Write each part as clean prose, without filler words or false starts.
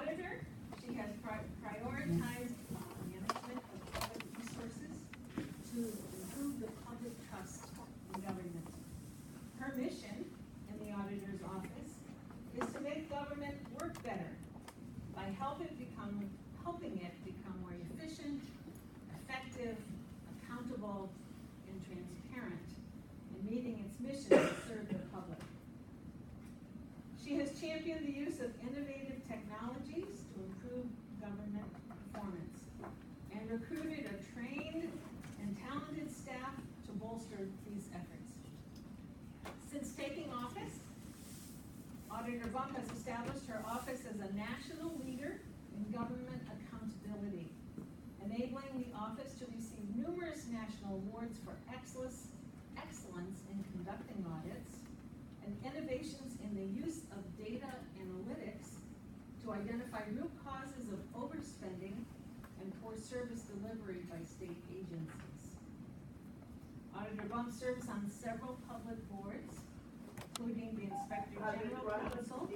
auditor, she has prioritized management of public resources to improve the public trust in government. Her mission in the auditor's office is to make government work better by helping it become more efficient, effective, accountable, and transparent in meeting its mission to serve the public. She has championed the use of innovative technologies to improve government performance and recruited a trained and talented staff to bolster these efforts. Since taking office, Auditor Bump has established her office as a national leader in government accountability, enabling the office to receive numerous national awards for excellence in conducting audits and innovations in the use of data analytics to identify root causes of overspending and poor service delivery by state agencies. Auditor Bump serves on several public boards, including the Inspector General Council,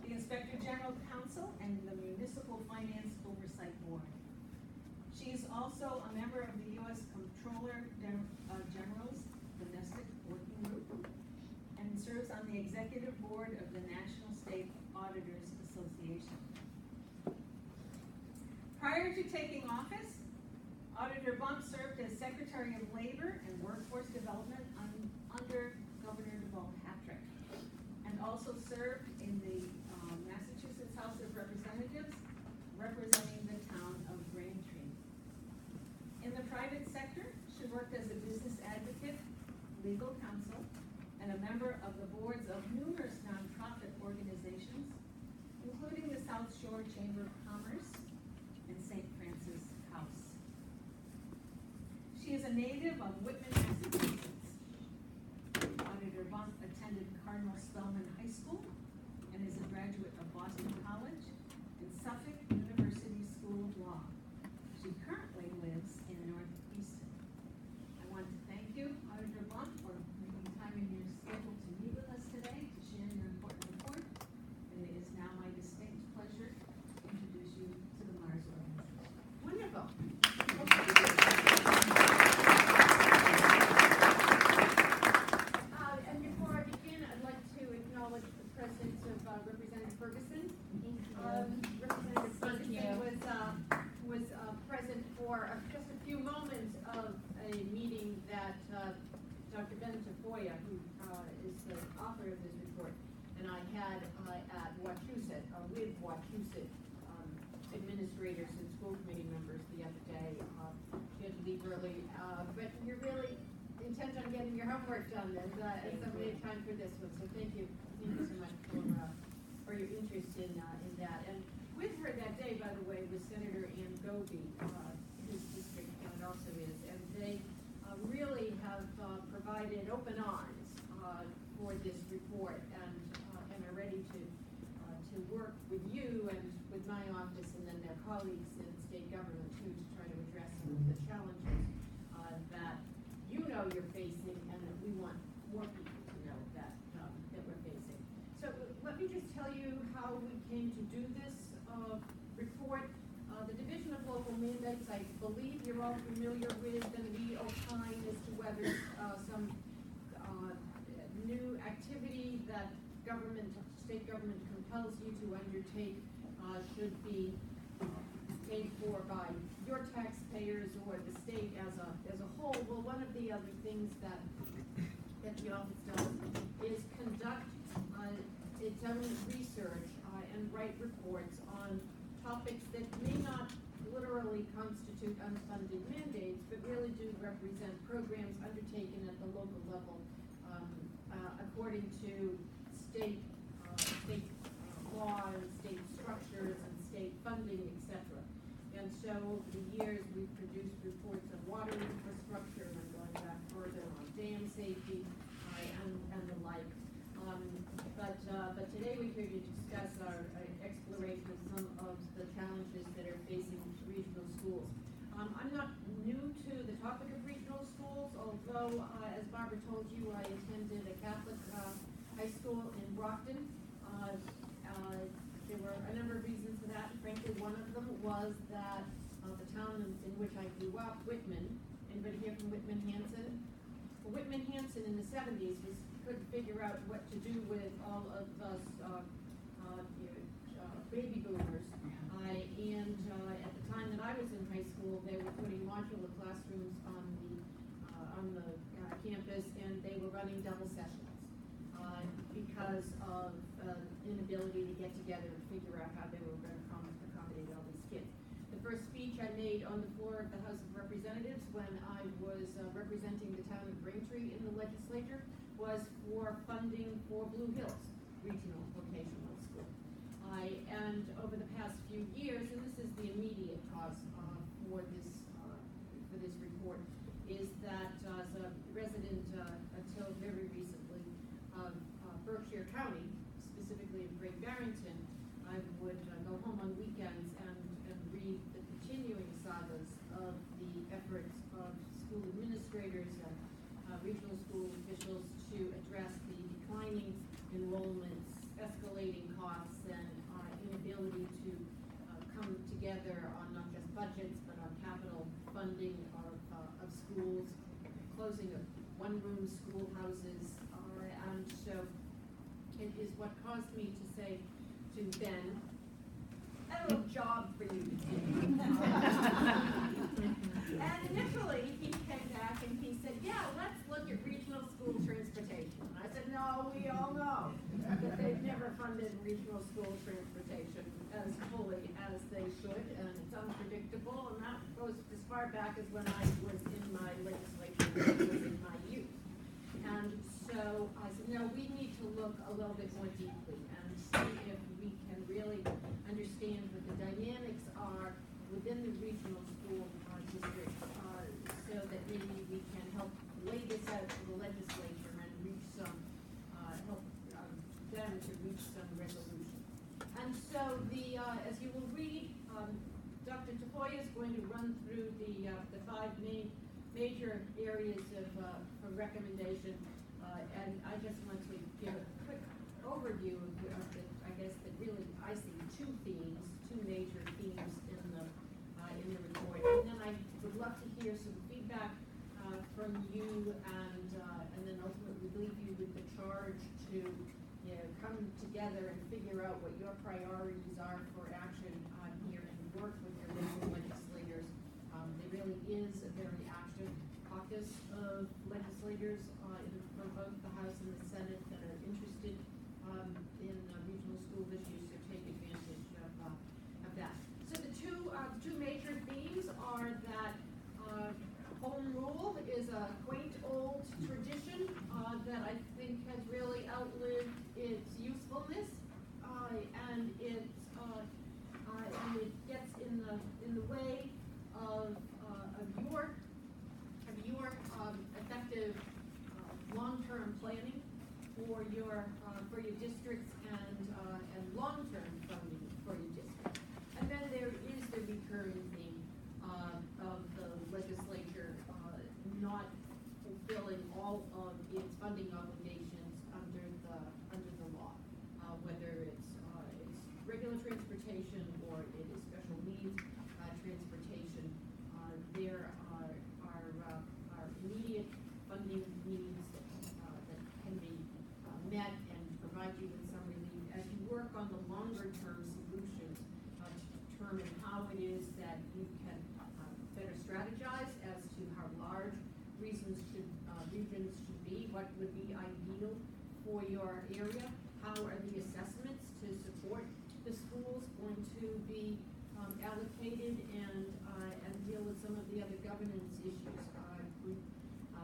the Inspector General Council, and the Municipal Finance Oversight Board. She is also a member of the U.S. Comptroller General's Domestic Working Group and serves on the Executive Board of the National State Auditors Association. Prior to taking office, Auditor Bump served as Secretary of Labor and Workforce Development under Governor Deval Patrick, and also served in the Massachusetts House of Representatives, representing the town of Braintree. In the private sector, she worked as a business advocate, legal counsel, and a member of the boards of numerous nonprofit organizations, including the South Shore Chamber of Commerce and St. Francis House. She is a native of Whitman, Massachusetts. Auditor Bump attended Cardinal Spellman High School and is a graduate of Boston College and Suffolk University School of Law. She currently lives in Northeastern. I want to thank you, Auditor Bump, for making time in your schedule to meet with us today to share your important report. And it is now my distinct pleasure to introduce you to the Mars organization. Wonderful. And before I begin, I'd like to acknowledge the presence of Representative Ferguson. Representative Ferguson was present for just a few moments of a meeting that Dr. Ben Tafoya, who is the author of this report, and I had at Wachusett, with Wachusett administrators and school committee members the other day. She had to leave early, but you're really intent on getting your homework done, and so made time for this one. So thank you so much for your interest in that. And with her that day, by the way, was Senator Ann Goby, whose district it also is, and they really have provided open arms for this report, and are ready to work with you and with my office and then their colleagues in state government too, to try to address some of the challenges that you know you're facing and that we want more people to know that we're facing. So let me just tell you how we came to do this report. The Division of Local Mandates, I believe you're all familiar with, and we opine as to whether some new activity that state government compels you to undertake should be paid for by your taxpayers or the state as a whole. Well, one of the other things that the office does is conduct its own research and write reports on topics that may not literally constitute unfunded mandates, but really do represent programs undertaken at the local level according to state law and state structures and state funding, etc. And so over the years, we've produced reports on water infrastructure, and I'm going back further on dam safety and the like. But today we're here to discuss our exploration of some of the challenges that are facing regional schools. I'm not new to the topic of regional schools, although, as Barbara told you, I attended a Catholic high school was that the town in which I grew up, Whitman, anybody here from Whitman-Hanson? Well, Whitman-Hanson in the 70s couldn't figure out what to do with all of us baby boomers. At the time that I was in high school, they were putting modular classrooms on the campus, and they were running double sessions because of inability to get together and figure out how they were going to accommodate all these kids. The first speech I made on the floor of the House of Representatives when I was representing the town of Braintree in the legislature was for funding for Blue Hills Regional Vocational School. And over the past few years, and this is the immediate cause for this report, is that as a resident until very recently of Berkshire County, specifically in Great Barrington, I would go home on weekends and read the continuing sagas of the efforts of school administrators and regional school officials to address the declining enrollments, escalating costs, and inability to come together on not just budgets but on capital funding of schools, closing of one-room schoolhouses, and so it is what caused me to say to Ben, I have a little job for you to do. And initially, he came back and he said, yeah, let's look at regional school transportation. And I said, no, we all know that they've never funded regional school transportation as fully as they should, and it's unpredictable, and that goes as far back as when I was in my legislature, when I was in my youth. And so I said, no, we need to look a little bit more deeply and see if we can really understand what the dynamics are within the regional school district, so that maybe we can help lay this out to the legislature and reach some, help them to reach some resolution. And so as you will read, Dr. Tafoya is going to run through the five major areas of recommendation, and I just want to give a quick overview of I guess that really I see two major themes in the report, and then I would love to hear some feedback from you, and then ultimately leave you with the charge to come together and figure out what your priorities are for action here and work with your local legislators. There really is a very active caucus of legislators from both the House and the Senate that are interested in regional school issues, so take advantage of that. So the two major themes are that home rule is a quaint old tradition that I think has really outlived its usefulness, and it gets in the way of your effective long-term planning for your districts and long-term funding for your district. And then there is the recurring theme of the legislature not fulfilling all of its funding obligations under the law, whether it's regular transportation or it is special needs transportation. There are immediate funding needs that can be met and provide you with some relief as you work on the longer term solutions to determine how it is that you can better strategize as to how large regions should be, what would be ideal for your area, how are the assessments to support the schools going to be allocated, and deal with some of the other governance issues.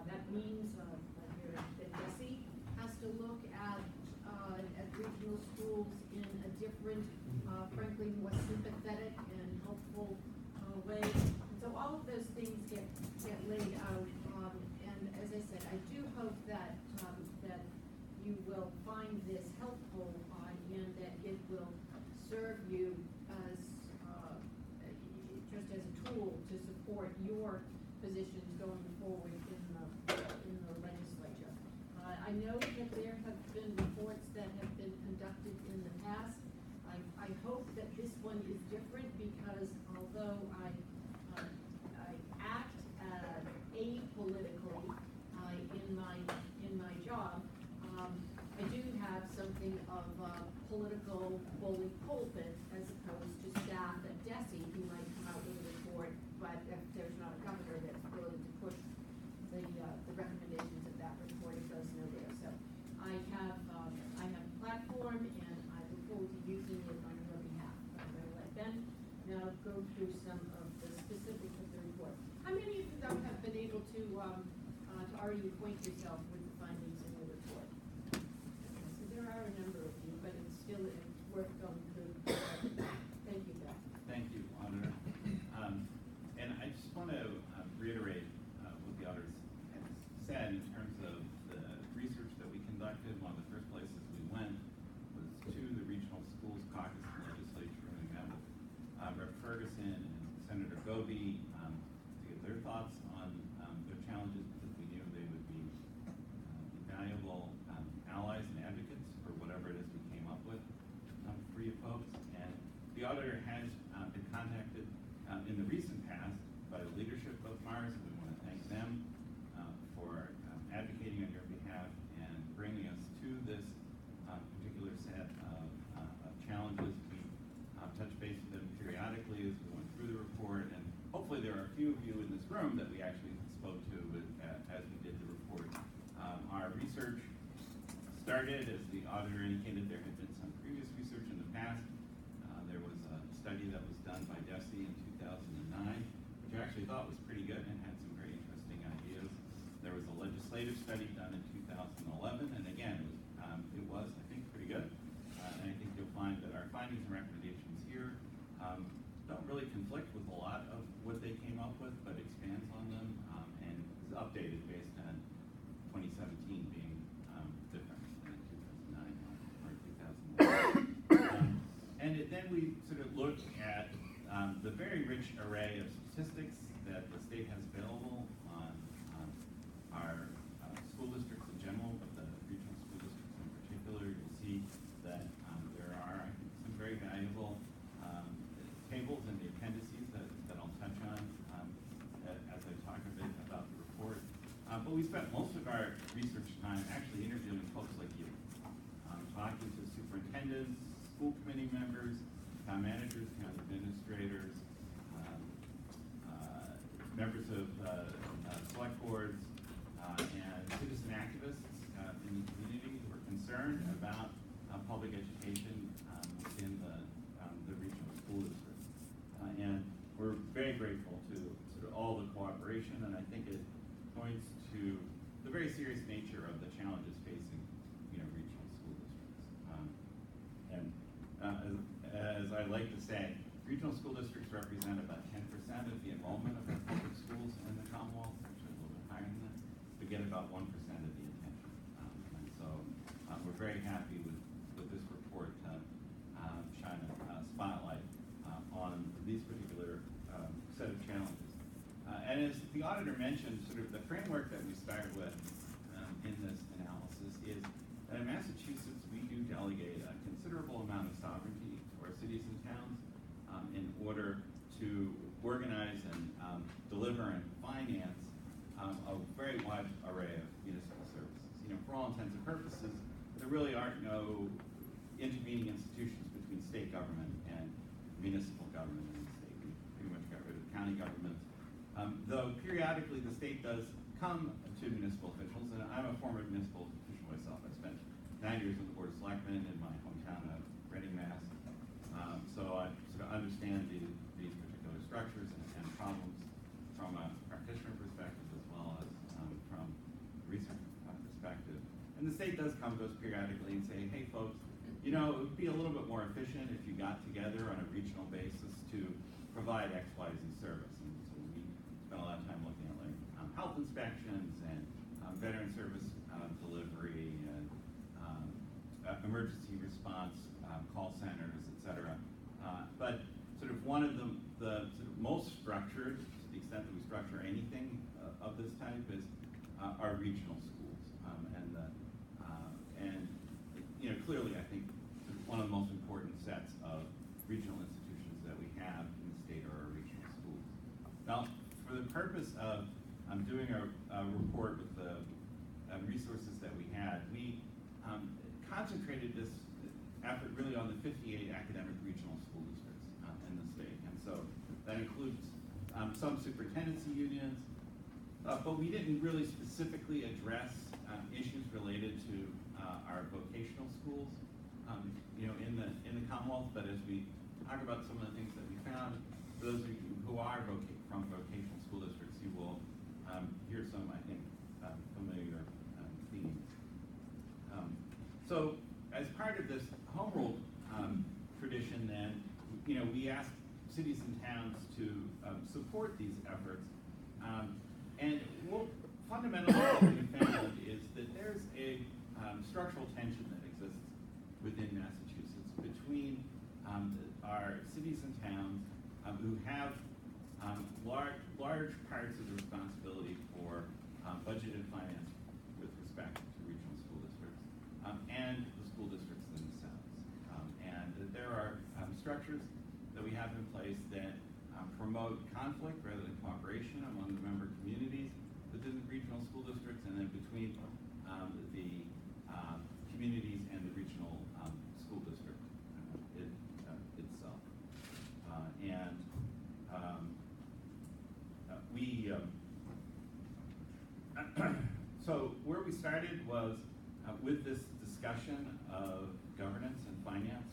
That means that DESE has to look at regional schools in a different, frankly, more sympathetic and helpful way. And so all of those things get laid out, and as I said, I do hope that you will find this helpful, and that it will serve you as just as a tool to support your positions going forward in the legislature. I know that there have been reports that have been conducted in the past. I hope that this one is different because although I act apolitically in my job, I do have something of a political bully pulpit as opposed to staff at DESE who might come out with a report, but if there's not a governor that's willing to push the recommendations of that report, it goes nowhere. So I have a platform, and I look forward to using it on your behalf. I'm going to let Ben now go through some of the specifics of the report. How many of you though have been able to already acquaint yourself with the findings in the report? So there are a number of you, but it's still worth going through. Thank you, Ben. Thank you, Auditor. And I just want to reiterate what the auditor has said in terms of the research that we conducted. One of the first places we went was to the Regional Schools Caucus and Legislature, and we met with Rep. Ferguson and Senator Goby to get their thoughts on their challenges, because we knew they would be valuable allies and advocates for whatever it is we came up with for you folks. And the auditor has been contacted in the recent past by the leadership of Mars, and we want to thank them for advocating on your behalf and bringing us to this particular set of challenges. We touch base with them periodically as we went through the report, and hopefully there are a few of you in this room that we actually spoke to as we did the report. Our research started, as the auditor indicated, there had been some previous research in the past. There was a study that was done by DESE in 2009, which I actually thought was pretty good and had some very interesting ideas. There was a legislative study done in 2011, and again, it was, I think, pretty good. And I think you'll find that our findings and recommendations here don't really conflict with a lot of what they came up with, but expands on them and is updated based on 2017 being different than 2009 or 2011. Then we sort of looked at the very rich array of statistics that the state has available on our school districts in general, but the regional school districts in particular. You'll see that there are, I think, some very valuable tables in the appendices that I'll touch on as I talk a bit about the report. But we spent most of our research time actually interviewing folks like you, talking to superintendents, school committee members, town managers, town administrators, members of select boards, and citizen activists in the community who are concerned about public education within the regional school district. And we're very grateful to sort of all the cooperation, and I think it points to the very serious nature of the challenges facing regional school districts. As I like to say, regional school districts represent about 10% of the enrollment of our public schools in the Commonwealth, actually a little bit higher than that, but get about 1% of the attention. And so we're very happy with this report shine a spotlight on these particular set of challenges. And as the auditor mentioned, sort of the framework that we started with in this analysis is that in Massachusetts we do delegate a considerable amount of sovereignty to our cities and towns in order to organize and deliver and finance a very wide array of municipal services. For all intents and purposes, there really aren't no intervening institutions between state government and municipal government in the state. We pretty much got rid of county governments. Though periodically the state does come to municipal officials, and I'm a former municipal official myself. I spent 9 years on the Board of Selectmen in my hometown of Reading, Mass. So I sort of understand these particular structures and problems from a practitioner perspective as well as from a research perspective. And the state does come to us periodically and say, hey folks, it would be a little bit more efficient if you got together on a regional basis to provide X, Y, Z service. And so we spent a lot of time looking at health inspections and veteran service delivery and emergency response call centers, et cetera. But sort of one of the sort of most structured, to the extent that we structure anything of this type, is our regional schools. Clearly, I think one of the most important sets of regional institutions that we have in the state are our regional purpose of doing a report with the resources that we had, we concentrated this effort really on the 58 academic regional school districts in the state. And so that includes some superintendency unions, but we didn't really specifically address issues related to our vocational schools, in the Commonwealth. But as we talk about some of the things that we found, for those of you who are from vocational school districts, you will hear some, I think, familiar themes. So as part of this home rule tradition, then, we asked cities and towns to support these efforts. And fundamentally what we found is that there's a structural tension that exists within Massachusetts between our cities and towns who have large parts of the responsibility for budgeted finance with respect to regional school districts and the school districts themselves. And that there are structures that we have in place that promote conflict rather than cooperation among the member communities within the regional school districts, and then between the communities and the regional school district itself. So where we started was with this discussion of governance and finance,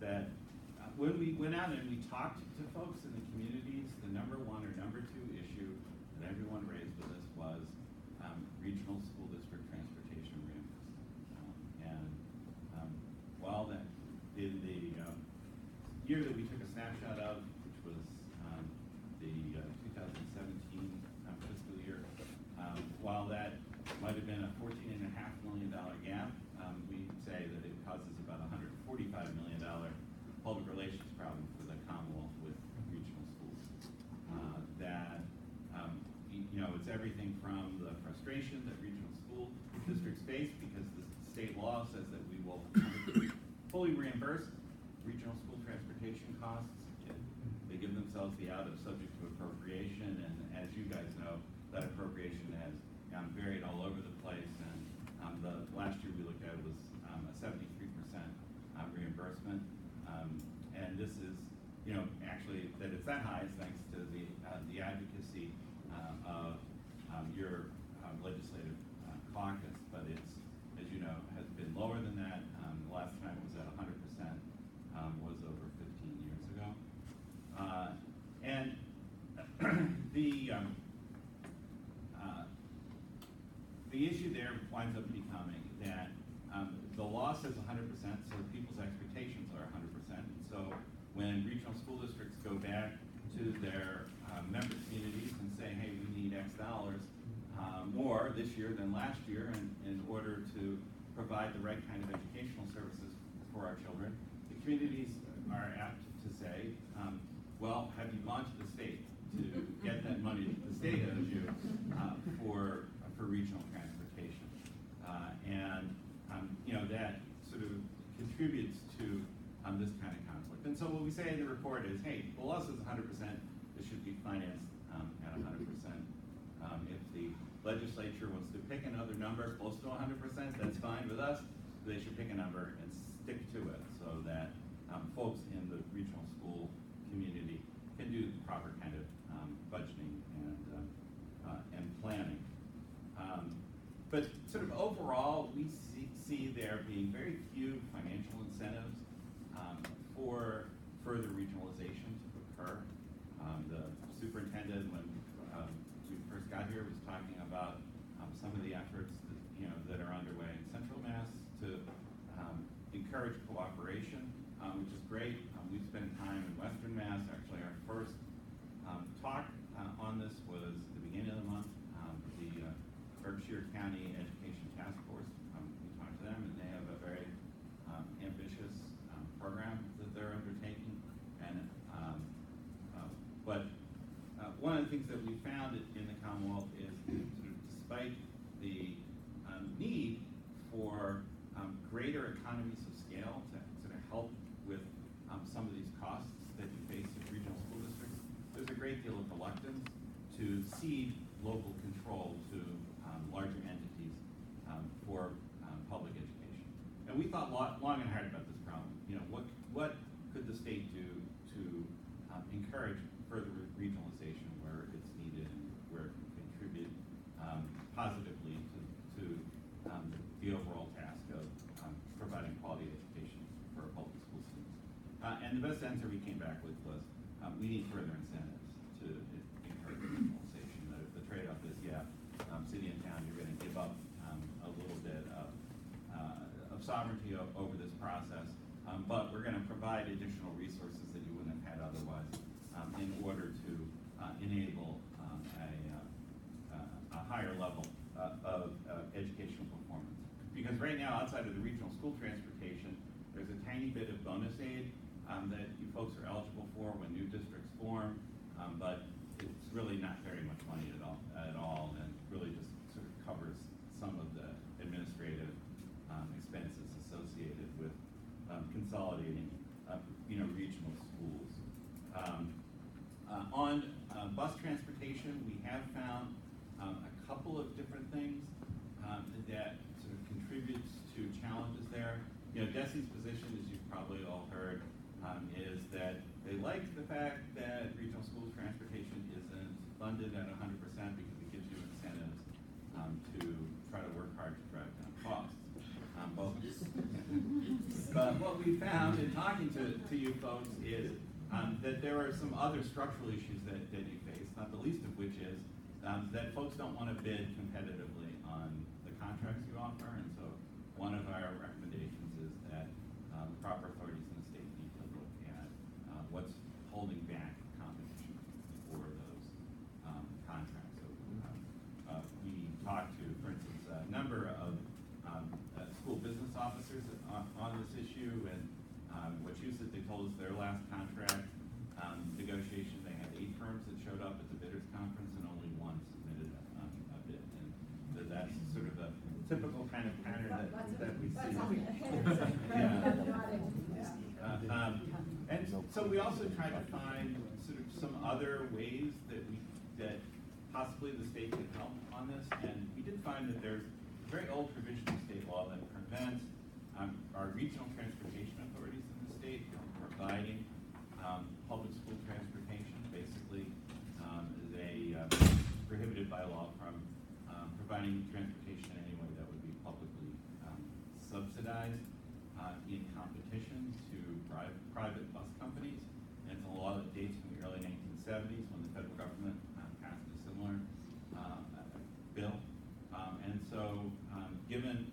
that when we went out and we talked to folks in the communities, the number one or number two issue that everyone raised with us was regional school district transportation reimbursement. While that in the year that we took a snapshot of, which was the 2017 fiscal year, while that might have been a $14.5 million gap, we say that it causes about $145 million public relations problem for the Commonwealth with regional schools. It's everything from the frustration that regional school districts face because the state law says that we will fully reimburse regional school transportation costs. They give themselves the out of subject to appropriation, and as you guys know, that appropriation has varied all over the place. And the last year we looked at was a 73% reimbursement. And this is, actually that it's that high is thanks to the advocacy of your legislative caucus, but it's, as you know, has been lower than that. The last time it was at 100%, was over 15 years ago. And the issue there winds up becoming that the law says 100%, so people's expectations are 100%. And so when regional school districts go back to their member communities and say, hey, we need X dollars more this year than last year in order to provide the right kind of educational services for our children, the communities are apt to say, well, have you gone to the state to get that money that the state owes you for regional transportation? That sort of contributes to this kind of conflict. And so what we say in the report is, hey, the law says 100%, it should be financed at 100%. If the legislature wants to pick another number close to 100%, that's fine with us. They should pick a number and stick to it so that folks in the regional school community can do the proper kind of budgeting and planning. But sort of overall, we see there being very few financial incentives for further regionalization to occur. The superintendent, when we first got here, was talking about some of the efforts that are underway in Central Mass to encourage cooperation, which is great. We've spent time in Western Mass. Actually, our first talk on this was at the beginning of the month. The Berkshire County Education Task Force, we talked to them, and they have a very ambitious program that they're undertaking. And one of the things that we found in the Commonwealth is sort of despite the need for greater economies of scale to sort of help with some of these costs that you face in regional school districts, there's a great deal of reluctance cede local control to larger entities for public education. And we thought long and hard about this problem. You know, what could the state do to encourage further regionalization where it's needed and where it can contribute positively to the overall task of providing quality education for public school students. And the best answer we came back with was we need further incentives to encourage regionalization. The trade-off is, city and town, you're going to give up a little bit of sovereignty over this process, but we're going to provide additional resources that you wouldn't have had otherwise in order to enable a higher level of educational performance. Because right now, outside of the regional school transportation, there's a tiny bit of bonus aid that you folks are eligible for when new districts form, but it's really not very much money at all, and really just sort of covers some of the administrative expenses associated with consolidating, regional schools. On bus transportation, we have found a couple of different things that sort of contributes to challenges there. You know, DESE's position, as you've probably all heard, is that they like the fact that regional school transportation isn't funded at 100% because it gives you incentives to try to work hard to drive down costs. But what we found in talking to you folks is that there are some other structural issues that you face, not the least of which is that folks don't want to bid competitively on the contracts you offer, and so one of our recommendations is that the proper authorities in the state need to look at what's holding back competition for those contracts. So we talked to, for instance, a number of school business officers on this issue, and Wachusett, they told us their last contract negotiation, they had 8 firms that showed up at the bidders conference and only one submitted a bid. And so that's sort of a typical kind of pattern that we see. And so we also tried to find sort of some other ways that possibly the state could help on this, and we did find that there's a very old provision of state law that prevents our regional transportation authorities in the state from providing public school transportation. Basically, they prohibited by law from providing transportation in any way that would be publicly subsidized in competition to private bus companies. And it's a law that dates from the early 1970s when the federal government passed a similar bill. And so, given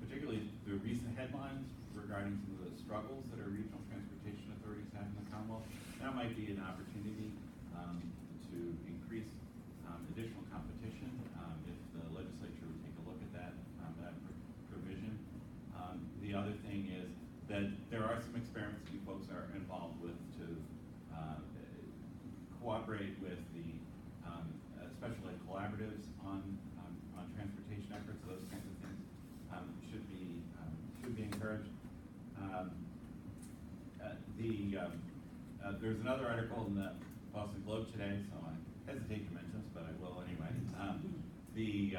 particularly the recent headlines regarding some of the struggles that our regional transportation authorities have in the Commonwealth, that might be an opportunity to increase additional competition if the legislature would take a look at that provision. The other thing is that there are some experiments you folks are involved with to cooperate with the special ed collaboratives on transportation efforts. Those kinds of things should be encouraged. There's another article in the Boston Globe today, so I hesitate to mention this, but I will anyway. The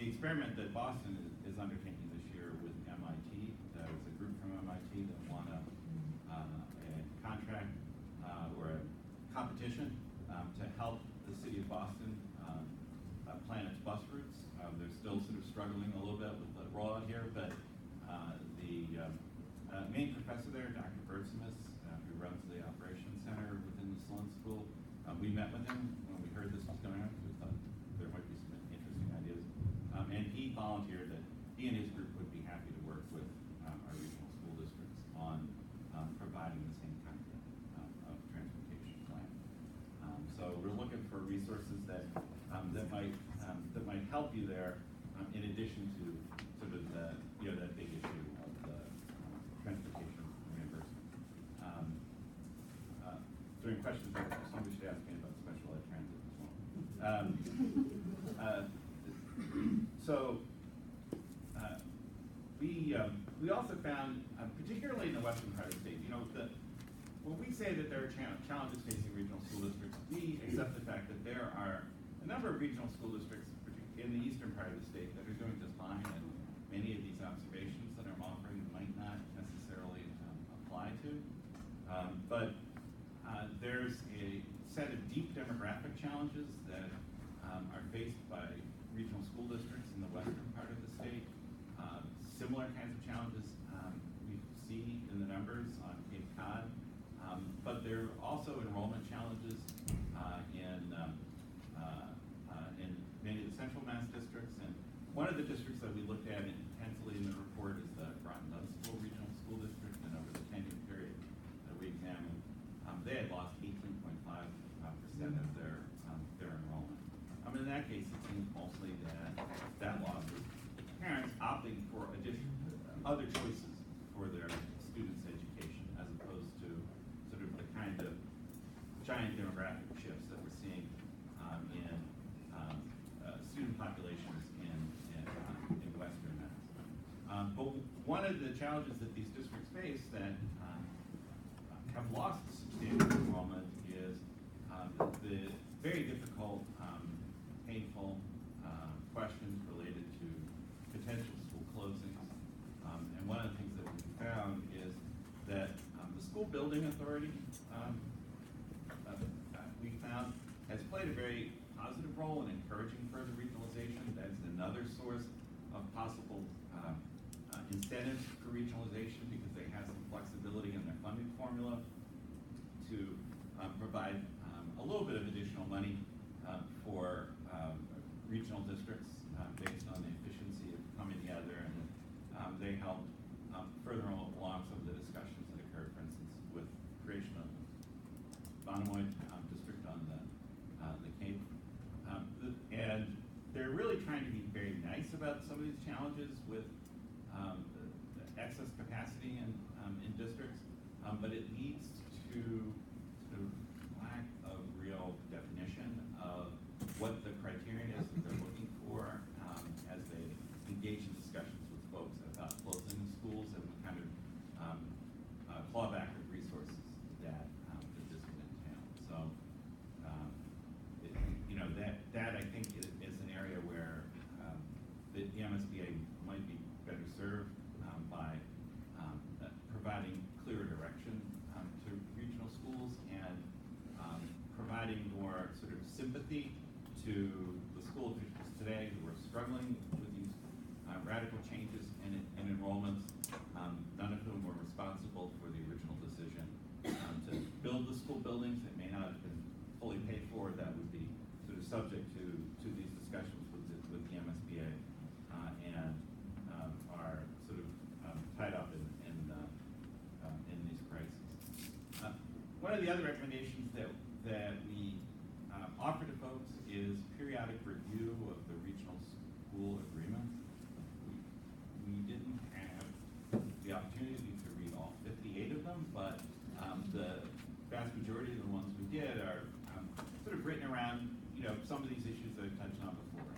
experiment that Boston is undertaking this year with MIT, that was a group from MIT that won a contract or a competition to help the city of Boston plan its bus routes. They're still sort of struggling a little bit with the rollout here, but the main professor there, Dr. Bertsimus, who runs the operations center within the Sloan School, we met with him when we heard this was going on. We thought there might be some interesting ideas, and he volunteered that he and his group would be happy to work with our regional school districts on providing the same kind of transportation plan. So we're looking for resources that might help you there, in addition to sort of that big issue of the transportation reimbursement. During questions, somebody should ask me about special ed transit as well. We also found, particularly in the western part of the state, when we say that there are challenges facing regional school districts, we accept the fact that there are a number of regional school districts in the eastern part of the state that are doing just fine, and many of these observations that I'm offering might not necessarily apply to. But there's a set of deep demographic challenges that are faced by regional school districts in the western part of the state. Similar kinds of challenges we see in the numbers on Cape Cod, but there are also enrollment challenges in many of the central Mass districts. And one of the districts that we looked at intensely in the report is the Groton-Dunstable Regional School District, and over the 10-year period that we examined, they had lost 18.5% of their enrollment. In that case, it seems mostly that loss was parents opting for other choices for their students' education, as opposed to sort of the kind of giant demographic shifts that we're seeing in student populations in Western Mass. But one of the challenges that these districts face that have lost substantial enrollment is the very difficult, painful questions related to potential school closings. And one of the things that we found is that the school building authority, we found, has played a very positive role in encouraging further regionalization. That's another source of possible incentives for regionalization, because they have some flexibility in their funding formula to provide a little bit of additional money for regional districts based on the efficiency of coming together, and they helped further along some of the discussions that occurred, for instance, with creation of Monomoy district on the Cape. And they're really trying to be very nice about some of these challenges with the excess capacity in districts, but it leads to sort of lack of real definition of what the criterion is that they're looking for as they engage in discussions with folks about closing the schools, and what kind of clawback of resources that this would entail. So, that I think is an area where the MSBA might be better served by providing clearer direction to regional schools, and providing more sort of sympathy to the school officials today who are struggling with these radical changes in enrollments, none of whom were responsible for the original decision to build the school buildings that may not have been fully paid for, that would be sort of subject to these discussions with the MSBA, and are sort of tied up in these crises. One of the other recommendations that we offer to folks is periodic review of the regional school agreements. We didn't have the opportunity to read all 58 of them, but the vast majority of the ones we did are sort of written around some of these issues that I've touched on before.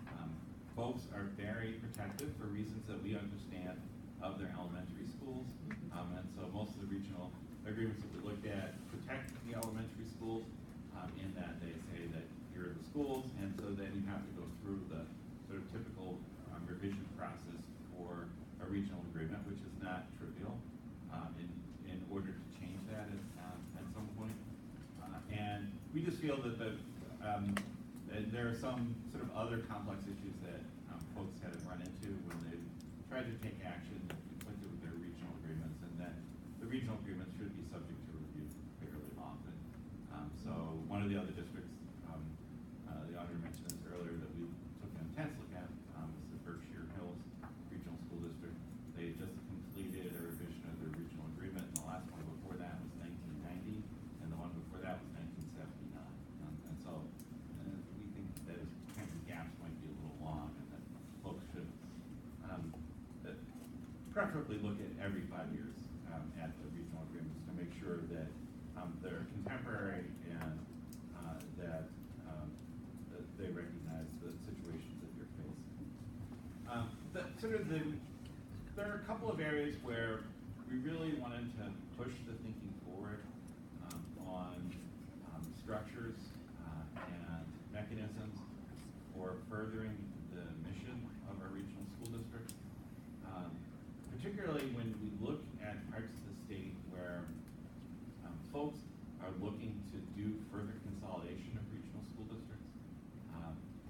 Folks are very protective for reasons that we understand of their elementary schools, and so most of the regional agreements that we looked at protect the elementary schools in that they say that here are the schools, and so then you have to go through the sort of typical revision process for a regional agreement, which is not trivial, in order to change that at some point. And we just feel that there are some sort of other complex issues that folks have run into when they've tried to take action that conflicted with their regional agreements, and then the regional agreements should be subject to review fairly often. So one of the other districts, the auditor mentioned this earlier, that we took an intense look at was the Berkshire Hills Regional School District. They just completed a revision of their regional agreement, and the last one before that was 1990, and the one before that was 1979. And so we think that those kinds of gaps might be a little long, and that folks should preferably look at every 5 years at the regional agreements to make sure that they're contemporary, and that they recognize the situations that you're facing. There are a couple of areas where we really wanted to push the thinking forward on structures and mechanisms for furthering the mission of our regional school districts. Particularly when we look at parts of the state where folks are looking to do further consolidation of regional school districts.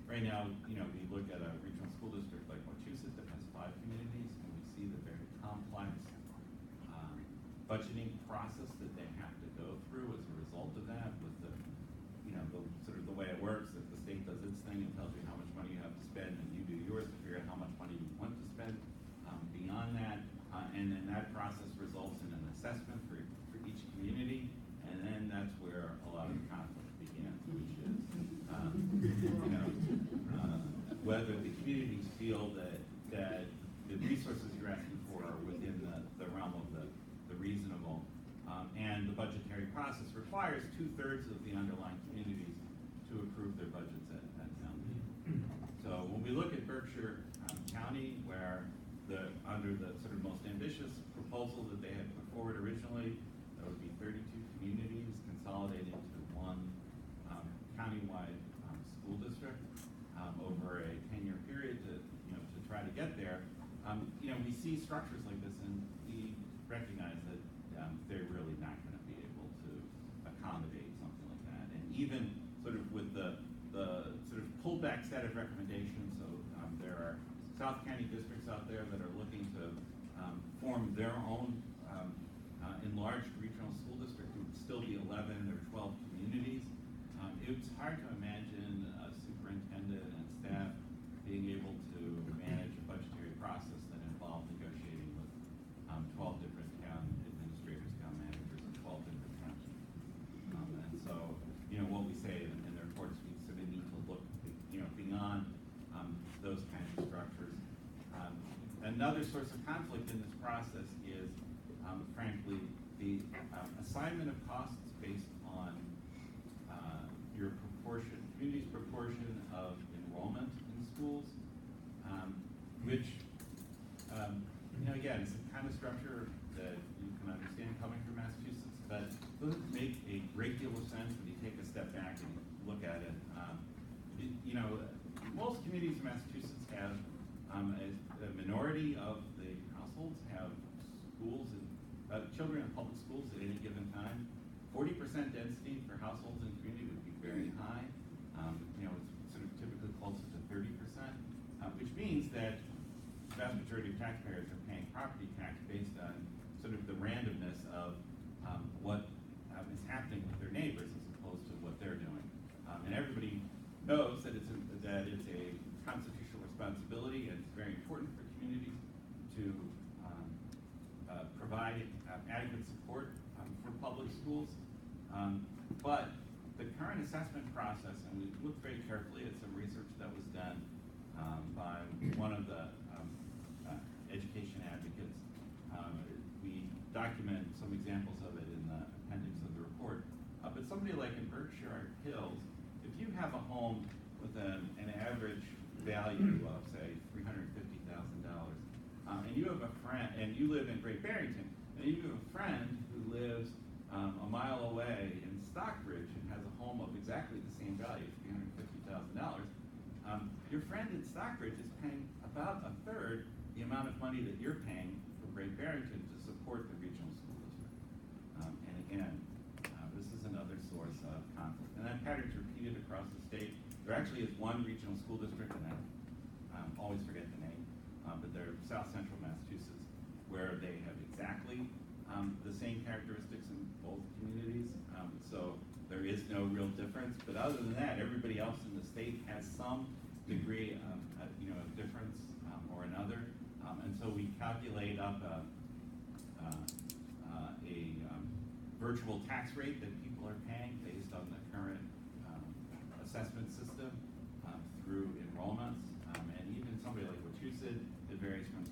Right now, we look at a regional school district like Wachusett that has 5 communities, and we see the very complex budgeting process that they have to go through as a result of that, with the sort of the way it works, that the state does its thing and tells you how much money you have to spend, and you do yours to figure out how much money you want to spend beyond that, and then that process results in an assessment for each community, and then that's where a lot of the conflict begins, which is whether the communities feel that the resources you're asking for are within the realm of the reasonable, and the budgetary process requires 2/3 of the underlying communities to approve their budgets at town meeting. So when we look at Berkshire County, where under the sort of most ambitious proposal that they had put forward originally, that would be 32 communities consolidated into one countywide school district over a 10-year period to try to get there. We see structures like this, and we recognize that they're really not going to be able to accommodate something like that. And even sort of with the sort of pulled back set of recommendations, so there are South County districts out there that are looking to form their own enlarged regional school district. It would still be 11 or 12 communities. It's hard to imagine a superintendent and staff being able to manage a budgetary process that involved negotiating with 12 different town administrators, town managers, and 12 different counties. And so, what we say in the reports, we sort of need to look, beyond those kinds of structures. Another source of conflict in this process is, frankly, the assignment of costs based on your community's proportion of enrollment in schools, which, again, it's the kind of structure that you can understand coming from Massachusetts, but doesn't make a great deal of sense when you take a step back and look at it. Most communities in Massachusetts have a minority of the households have schools and children in public schools at any given time. 40% density for households in the community would be very high. It's sort of typically closer to 30%, which means that the vast majority of taxpayers are paying property tax based on sort of the randomness of what is happening with their neighbors as opposed to what they're doing. And everybody knows that it's a constitutional responsibility, and it's very important for communities to provide adequate support for public schools. But the current assessment process, and we looked very carefully at some research that was done by one of the education advocates. We document some examples of it in the appendix of the report. But somebody like in Berkshire Hills, if you have a home with an average value of, say, $350,000, and you have a friend, and you live in Great Barrington, and you have a friend who lives a mile away in Stockbridge and has a home of exactly the same value, $350,000, your friend in Stockbridge is paying about 1/3 the amount of money that you're paying for Great Barrington to support the regional school district. And again, this is another source of conflict. And that pattern's repeated across the state. There actually is one regional school district, and I always forget the name, but they're South Central Massachusetts, where they have exactly the same characteristics in both communities. So there is no real difference. But other than that, everybody else in the state has some degree of difference or another. And so we calculate up a virtual tax rate that people are paying based on the current assessment system through enrollments. And even somebody like Wachusett, it varies from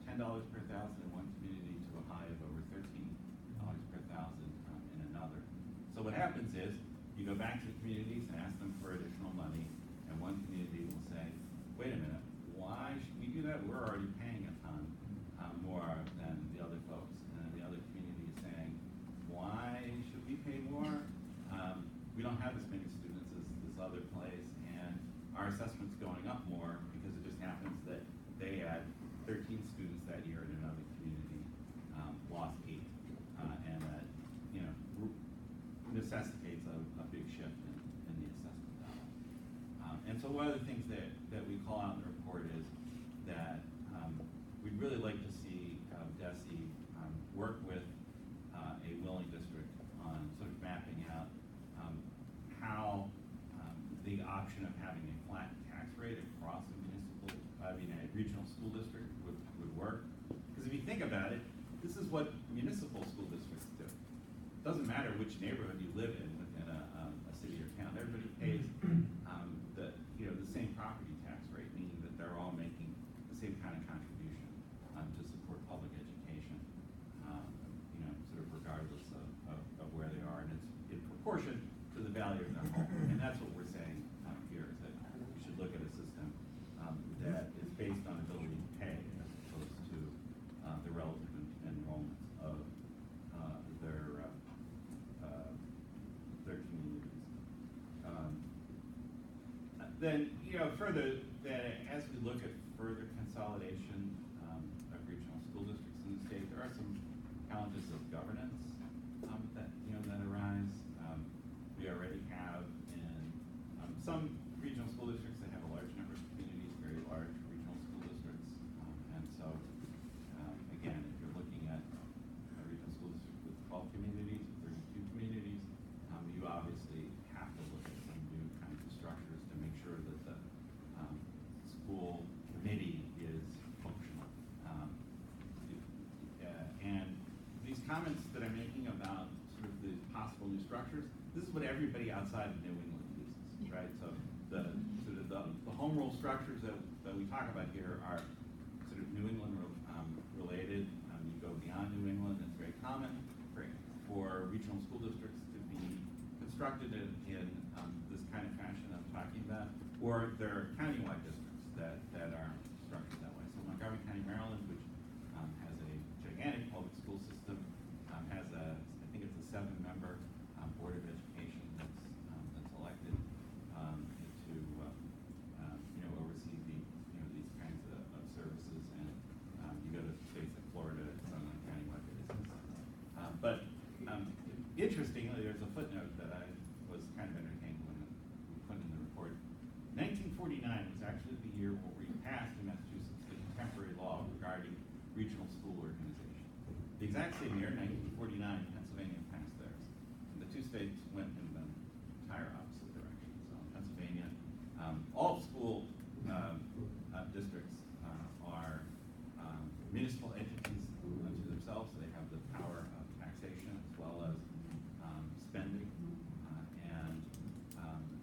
$10 per thousand in one community to a high of over $13 per thousand in another. So what happens is you go back to the communities and ask them for additional money, and one community will say, wait a minute, why should we do that? We're already paying a ton more than the other folks. And then the other community is saying, why should we pay more? like to see DESI work with a willing district on sort of mapping out how the option of having a flat tax rate across a regional school district would work. Because if you think about it, this is what municipal school districts do. It doesn't matter which neighborhood you live in within a city or town. Everybody pays the same property tax rate, meaning that they're all making the same kind of contribution to support public education, sort of regardless of where they are, and it's in proportion to the value of their home. And that's what we're saying here, is that we should look at a system that is based on ability to pay as opposed to the relative enrollments of their communities. Then, further, that as we look at further consolidation of regional school districts in the state, there are some challenges of governance that arise. We already have in some regional school districts that have a large number of communities, very large regional school districts, and so again, if you're looking at a regional school district with 12 communities, 32 communities, you obviously have to look at some new kinds of structures to make sure that the school committee is functional. And these comments that I'm making about sort of the possible new structures, this is what everybody outside of New England uses, right? So the home rule structures that we talk about here are sort of New England related. You go beyond New England, it's very common for regional school districts to be constructed in this kind of fashion I'm talking about, or there are countywide districts that are structured that way. So Montgomery County, Maryland, which has a gigantic public school system, has I think it's a 7-member board of education that's elected to oversee these kinds of services, and you go to states like Florida, it's on a countywide basis. But interestingly, there's a footnote that I was kind of entertained when we put in the report. 1949 was actually the year where we passed in Massachusetts the contemporary law regarding regional school organization. The exact same year, 1949, Pennsylvania passed theirs. And the two states went in the entire opposite direction. So in Pennsylvania, all school districts are municipal entities unto themselves, so they have the power of taxation as well as spending, and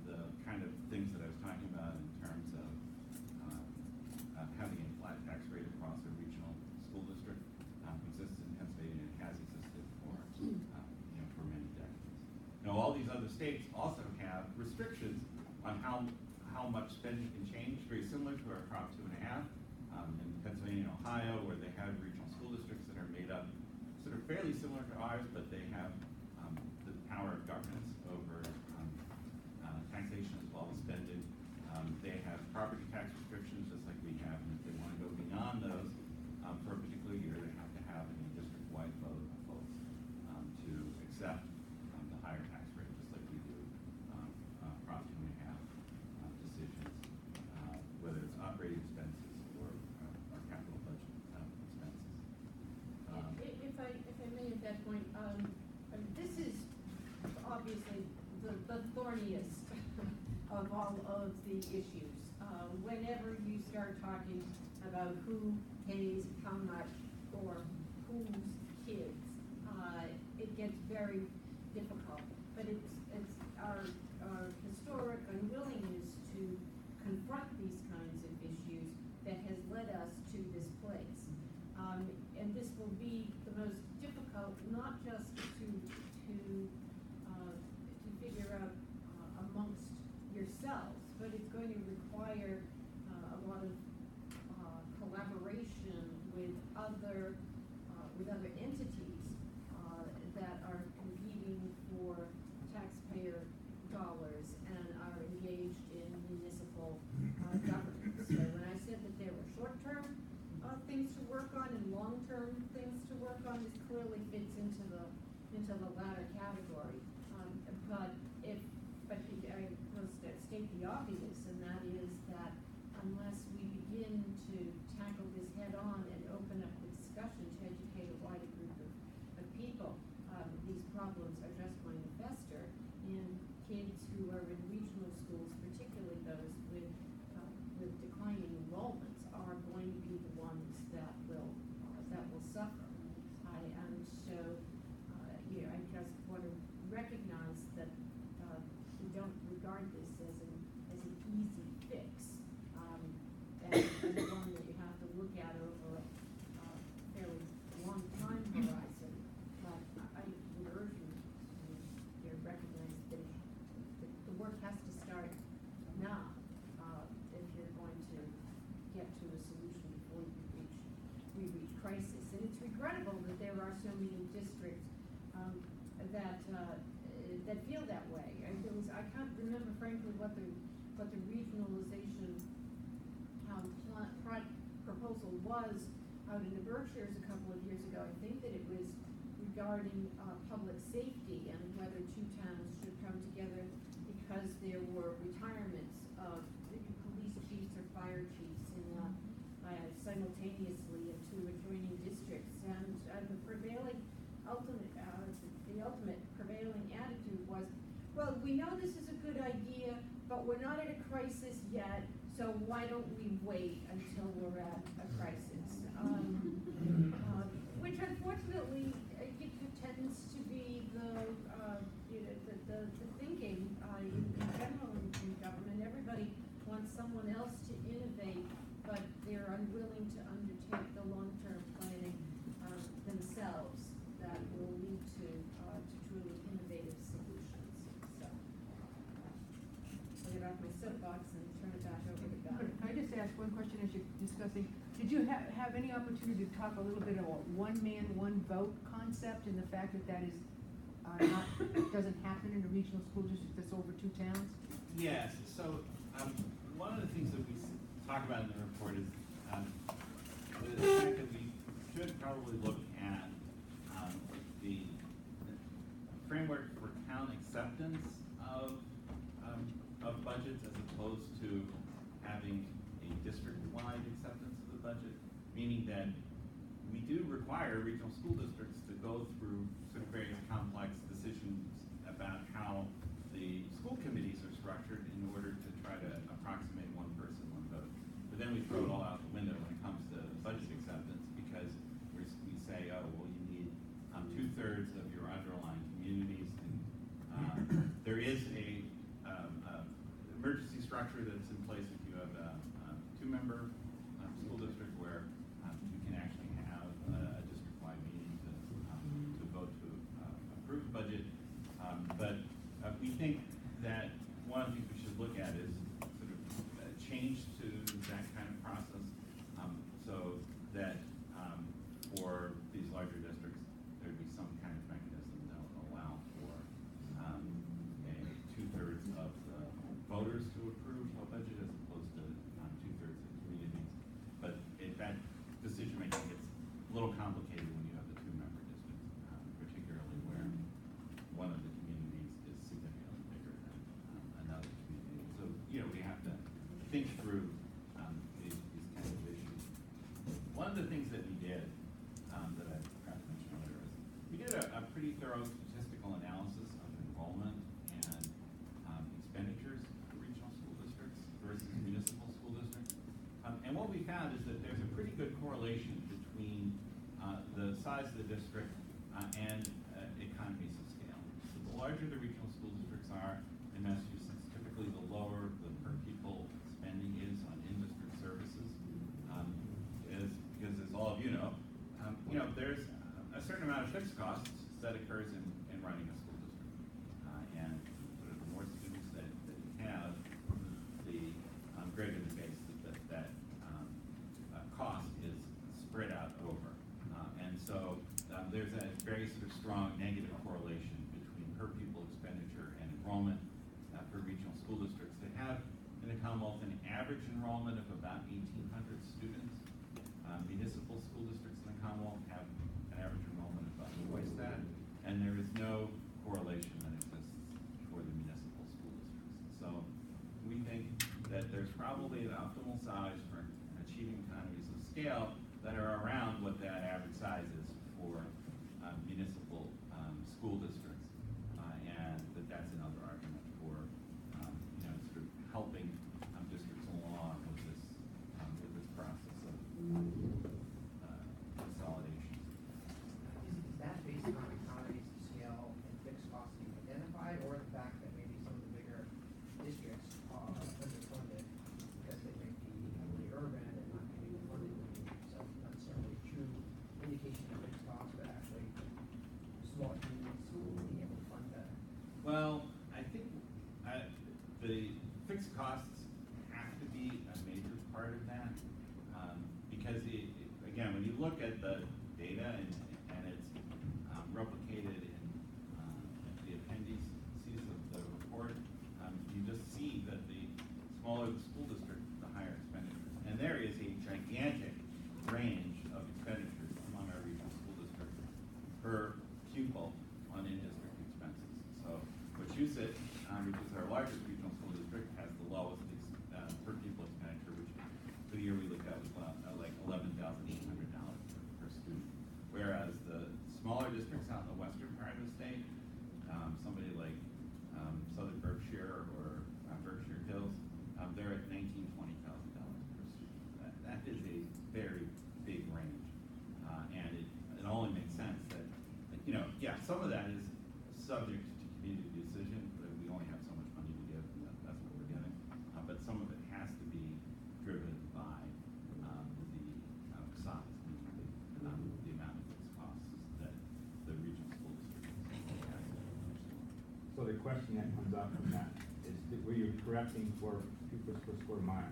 the kind of things that I was talking about in terms of having a flat tax rate across a regional school district exists in Pennsylvania and has existed for many decades. Now, all these other states also have restrictions on how much spending can change, very similar to our Prop 2.5 in Pennsylvania and Ohio, where they have regional school districts that are made up sort of fairly similar to ours, but they have the power of governance over taxation as well as spending. They have property tax restrictions just like we have, and if they want to go beyond those for a particular year, they have to have a district-wide vote of folks to accept the higher tax rate, just like we do Prop 2.5 decisions, whether it's operating expenses or capital budget expenses. If I may at that point, this is obviously the thorniest of all of the issues. Whenever you start talking about who pays how much for whose kids, it gets very difficult. But it's our historic unwillingness to confront these kinds of issues that has led us to this place. And this will be the most difficult, not just to figure out amongst yourselves, but it's going to require a lot of collaboration with other entities that are competing for taxpayer dollars and are engaged in municipal governance. So when I said that there were short-term things to work on and long-term things to work on, this clearly fits into the latter category. But I will state the obvious, and that is that unless we begin to tackle this head-on and open up the crisis, and it's regrettable that there are so many districts that feel that way. I can't remember frankly what the regionalization proposal was out in the Berkshires a couple of years ago. I think that it was regarding public safety and whether two towns should come together because there were retirements of police chiefs or fire chiefs simultaneously in two adjoining districts. And the ultimate prevailing attitude was, well, we know this is a good idea, but we're not at a crisis yet, so why don't we wait until we're at a crisis? Which unfortunately tends to be the thinking in general in government. Everybody wants someone else to innovate, but they're unwilling to undertake the long-term planning themselves that will lead to truly innovative solutions. So, I'll get off my soapbox and turn it back over to Guy. Can I just ask one question as you're discussing? Did you have any opportunity to talk a little bit about one man, one vote concept and the fact that that is doesn't happen in a regional school district that's over two towns? Yes, so one of the things that we talk about in the report is the fact that we should probably look at the framework for town acceptance of budgets as opposed to having a district-wide acceptance of the budget, meaning that we do require regional school districts to go through sort of very complex decisions about how the school committees are structured in order to try to approximate one person, one vote. But then we throw it all out the window when it comes to budget acceptance because we say, oh, well, you need 2/3 of your underlying communities. And there is a emergency structure that's in place if you have a two-member school district where you can actually have a district-wide meeting to vote to approve the budget. But we think that one of the things we should look at is sort of a change to that kind of process so that for these larger districts, there'd be some kind of mechanism that will allow for a 2/3 of the voters to approve a budget as opposed to 2/3 of the communities. But if that decision making gets a little complicated when you have the two-member districts, particularly where one of the communities is significantly bigger than another community. So, we have to think through these kinds of issues. One of the things that we did, that I forgot to mention earlier, is we did a pretty thorough statistical analysis of enrollment and expenditures for regional school districts versus municipal school districts. And what we found is that there's a pretty good correlation between the size of the district and economies of scale. So the larger the regional school districts are in Massachusetts, typically the lower the per pupil spending is on in-district services. Because as all of you know, there's a certain amount of fixed costs that occurs in running a school district. And sort of the more students that you have, the greater the base that cost is spread out over. And so there's a very sort of strong negative correlation between per pupil expenditure and enrollment for regional school districts that have in the Commonwealth an average enrollment of about 1,800 students. Municipal school districts in the Commonwealth have an average enrollment of about twice that, and there is no correlation that exists for the municipal school districts. So we think that there's probably an optimal size for achieving economies of scale that are around what that average size is for municipal school districts, and that's another argument for sort of helping districts along with this process of consolidation. Is that based on economies of scale and fixed costs you've identified, or the fact that maybe some of the bigger districts are underfunded because they may be heavily urban and not getting the funding they need? So not necessarily a true indication of fixed costs, but actually small communities being able to fund better. Well, I think the fixed costs have to be a major part of that because again, when you look at the the data and it's replicated in the appendices of the report, you just see that the smaller the school district, the higher expenditures. And there is a gigantic range of expenditures among our regional school districts per pupil on in-district expenses. So Wachusett, which is our largest regional school district, has the lowest per pupil expenditure, which for the year we looked at was like $11,800 per student. Whereas the smaller districts out in the western part of the state, somebody like Southern Berkshire or Berkshire Hills, they're at $19,000 to $20,000 per student. That is a very big range, and it only makes sense that, yeah, some of that is subject to community decision, but we only have so much money to give, and that's what we're getting. But some of it has to be driven by the size, meaning the amount of fixed costs that the regional school district has. So the question that comes up from that is that were you correcting for pupils per square mile?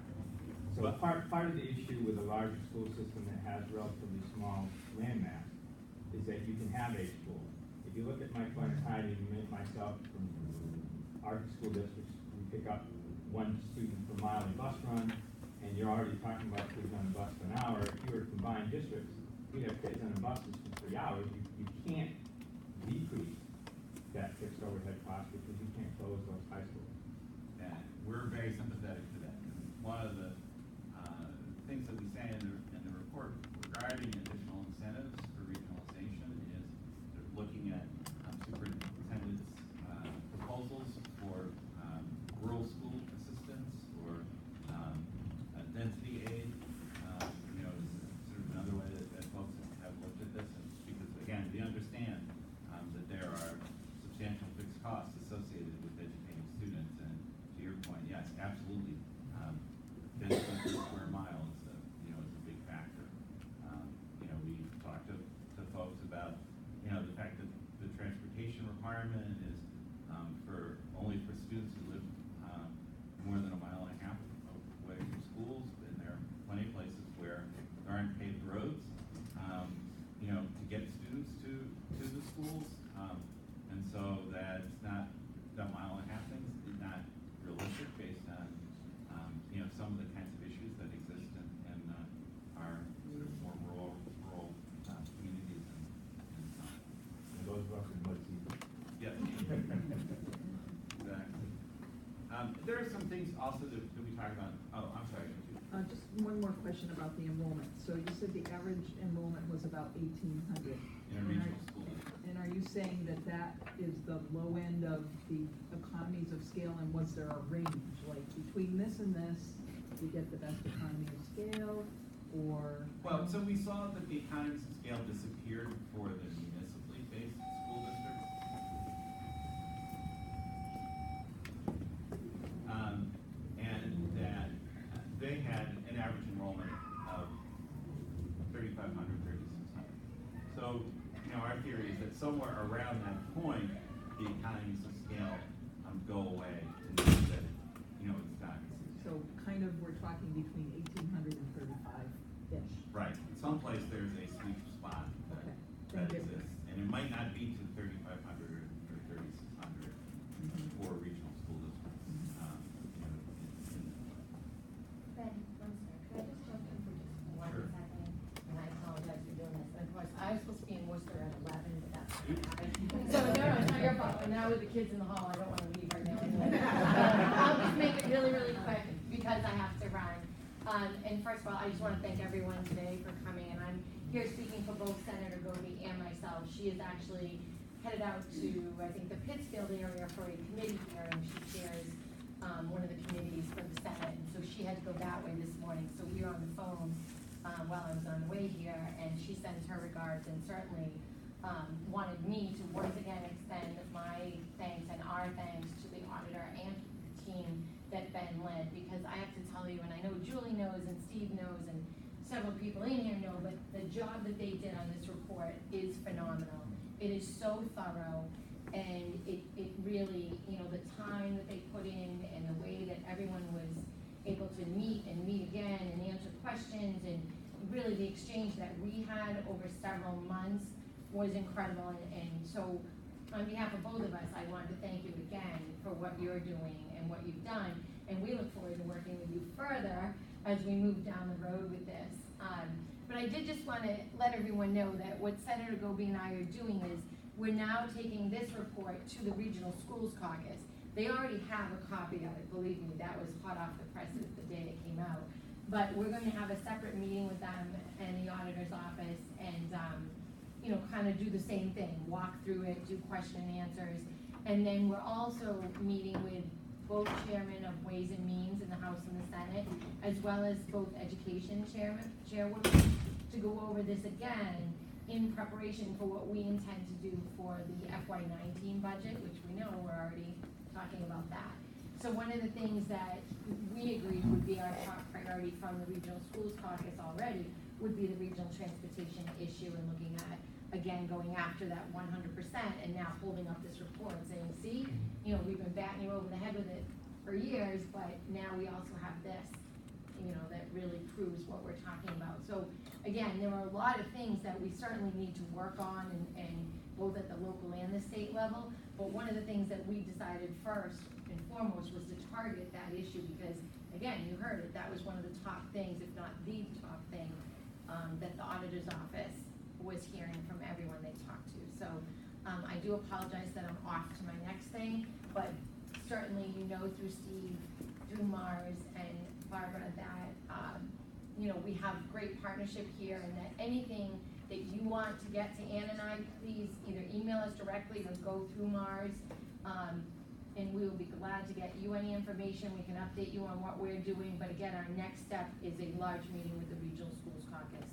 So part of the issue with a larger school system that has relatively small land mass is that you can have a school. If you look at my Clarence Heidi, myself from our school districts, we pick up one student per mile in bus run, and you're already talking about kids on a bus for an hour. If you were combined districts, we have kids on the buses for 3 hours. You can't decrease that fixed overhead cost because you can't close those high schools. And we're very sympathetic to that. One of the things that we say in the report regarding additional incentives for regionalization is looking at superintendents' proposals for rural school assistance or density aid. Is sort of another way that folks have looked at this, and because again, we understand that there are substantial fixed costs associated with educating students, and to your point, yes, absolutely. Density per square mile is a big factor. We talked to folks about the fact that the transportation requirement is only for students who live more than 1.5 miles away from schools, and there are plenty of places where there aren't paved roads, to get students to the schools, and so that's not that 1.5 mile thing is not realistic based on some of the kinds of issues that exist in our sort of more rural communities And those rough and muddy. Yes. Exactly. There are some things also that we talk about. Oh, I'm sorry. Just one more question about the enrollment. So you said the average enrollment was about 1,800. In a regional school district. And are you saying that that is the low end of the economies of scale, and was there a range, like between this and this, you get the best economy of scale, or? Well, so we saw that the economies of scale disappeared for the municipally based school districts. And that they had an average enrollment of 3,500, 3,600. So, our theory is that somewhere around that point, the economies of scale go away, and that, it's not. So kind of we're talking between 1,800 and 35-ish. Right. Someplace there's a sweet spot that Okay. Thank you. exists, and it might not be to 3,500 or 3,600 for regional school districts. Ben, I'm sorry, could I just jump in for just one Sure. second? And I apologize for doing this, and of course, I was supposed to be in Worcester at 11, but that's not gonna happen. So, no, it's not your fault, and now with the kids in the hall, I don't wanna leave right now anyway. I'll just make it really, really quick, because I have to run. And first of all, I just wanna thank everyone today for coming, and I'm here speaking for both Senator Goby and myself. She is actually headed out to, I think, the Pittsfield area for a committee hearing. She chairs one of the committees for the Senate, and so she had to go that way this morning. So we were on the phone while I was on the way here, and she sends her regards and certainly wanted me to once again extend my thanks and our thanks to the auditor and the team that Ben led, because I have to tell you, and I know Julie knows and Steve knows and several people in here know, but the job that they did on this report is phenomenal. It is so thorough, and it really, the time that they put in and the way that everyone was able to meet and meet again and answer questions and really the exchange that we had over several months was incredible, and so on behalf of both of us, I wanted to thank you again for what you're doing and what you've done, and we look forward to working with you further as we move down the road with this. But I did just want to let everyone know that what Senator Goby and I are doing is we're now taking this report to the Regional Schools Caucus. They already have a copy of it, believe me, that was hot off the presses the day it came out. But we're going to have a separate meeting with them and the auditor's office and, you know, kind of do the same thing, walk through it, do question and answers. And then we're also meeting with both chairmen of Ways and Means in the House and the Senate, as well as both education chairwomen, to go over this again in preparation for what we intend to do for the FY19 budget, which we know we're already talking about that. So one of the things that we agreed would be our top priority from the Regional Schools Caucus already would be the regional transportation issue and looking at, again, going after that 100% and now holding up this report and saying, see, you know, we've been batting you over the head with it for years, but now we also have this, you know, that really proves what we're talking about. So again, there are a lot of things that we certainly need to work on and both at the local and the state level, but one of the things that we decided first and foremost was to target that issue because, again, you heard it, that was one of the top things, if not the top thing, that the auditor's office was hearing from everyone they talked to. So I do apologize that I'm off to my next thing, but certainly you know through Steve, through Mars and Barbara that, you know, we have great partnership here and that anything that you want to get to Ann and I, please either email us directly or go through Mars. And we will be glad to get you any information. We can update you on what we're doing. But again, our next step is a large meeting with the Regional Schools Caucus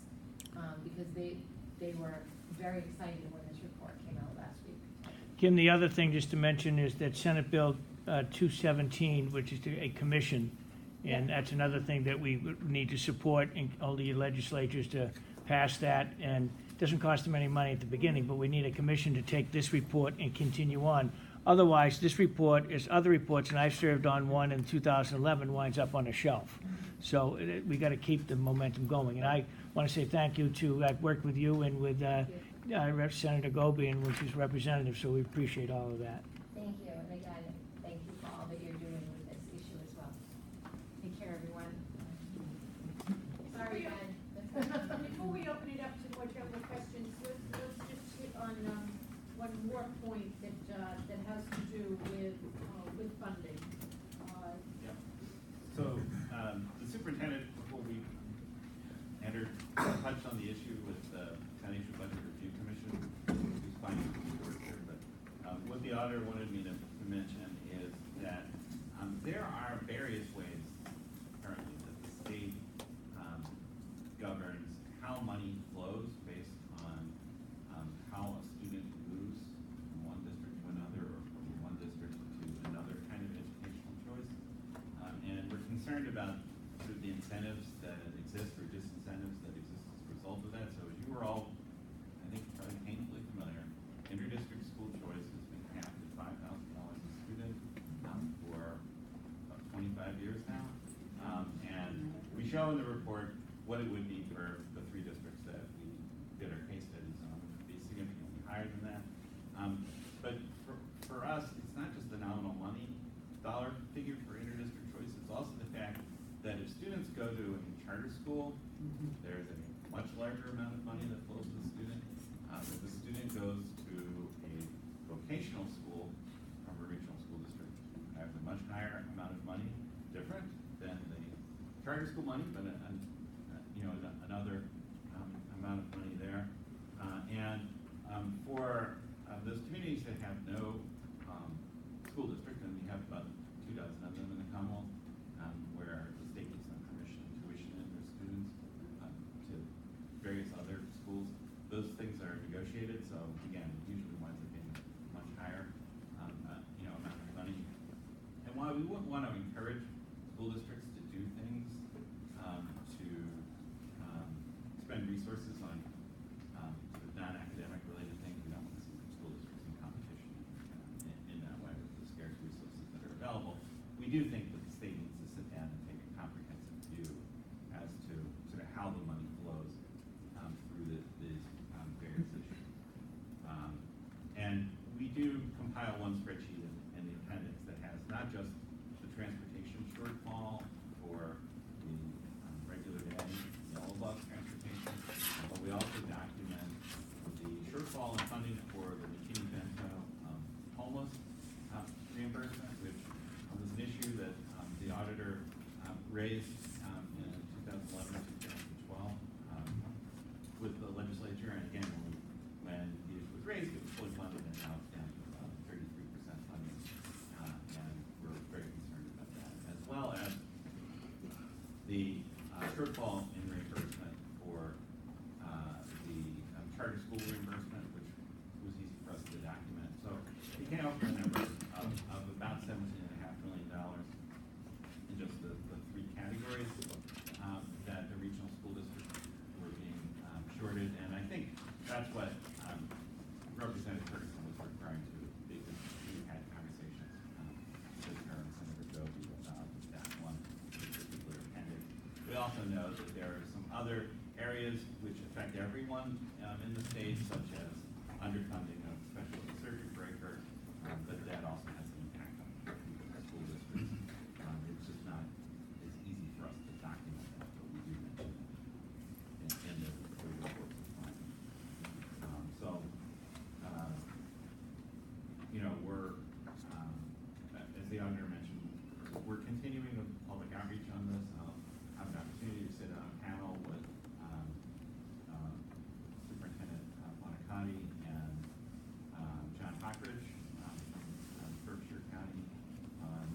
because they were very excited when this report came out last week. Kim, the other thing just to mention is that Senate Bill 217, which is a commission, and that's another thing that we need to support in all the legislatures to pass that. And it doesn't cost them any money at the beginning, but we need a commission to take this report and continue on. Otherwise, this report, as other reports, and I served on one in 2011, winds up on a shelf. So we got to keep the momentum going. And I want to say thank you to, I've worked with you and with Senator Goby and with his representative, so we appreciate all of that. Thank you, and again, thank you for all that you're doing with this issue as well. Take care, everyone. Sorry, Ben. Before we open it up to more general questions, let's just hit on one more point that has to do with funding. Yeah. So the superintendent, before we entered, touched on the issue with the Financial Budget Review Commission, who's financial report here, but what the auditor wanted me to mention is that there are various ways currently that the state governs how money flows based on how a student moves from one district to another or from one district to another kind of educational choice. And we're concerned about sort of the incentives that exist or disincentives that exist as a result of that. So as you were all, I think, probably painfully familiar, interdistrict school choice has been capped at $5,000 a student for about 25 years now. And we show in the report what it would be for the 3 districts that we did our case studies on, which would be significantly higher than that. But for us, it's not just the nominal money dollar figure for interdistrict choice, it's also the fact that if students go to a charter school, there's a much larger amount of money that flows to the student. If the student goes to a vocational school from a regional school district, has a much higher amount of money, different than the charter school money, but you know, another amount of money there. And for those communities that have no school district, and we have about 2 dozen of them in the Commonwealth, where the state gives them permission to tuition in their students to various other schools. Those things are negotiated, so again, it usually winds up being much higher, you know, amount of money. And while we wouldn't want to encourage school districts to do things to spend resources on sort of non-academic related things, we don't want to see school districts in competition in that way with the scarce resources that are available. We do think that the state needs to sit down and take a comprehensive view as to sort of how the money flows file one spreadsheet in the appendix that has not just the transportation shortfall for the regular day yellow bus transportation, but we also document the shortfall in funding for the McKinney-Vento homeless reimbursement, which was an issue that the auditor raised in 2011, 2012 with the legislature, and again, when the issue was raised, it was fully funded, and now it's down to about 33% funding, and we're very concerned about that, as well as the shortfall in reimbursement for the charter school reimbursement, which was easy for us to document. So we came up with a number of about $17.5 million in just the three categories that the regional school districts were being shorted, and I think that's what Representative Ferguson was referring to, because we had conversations with her and Senator Goby about that one particular appendix. We also know that there are some other areas which affect everyone in the state, such as underfunding of special circuit breaker, but that also has an impact on the school districts. It's just not as easy for us to document that, but we do mention it in the reports of funding. We're, as the auditor mentioned, we're continuing with public outreach on this. I'll have an opportunity to sit on a panel with Superintendent Bonacati and John Hockridge from Berkshire County on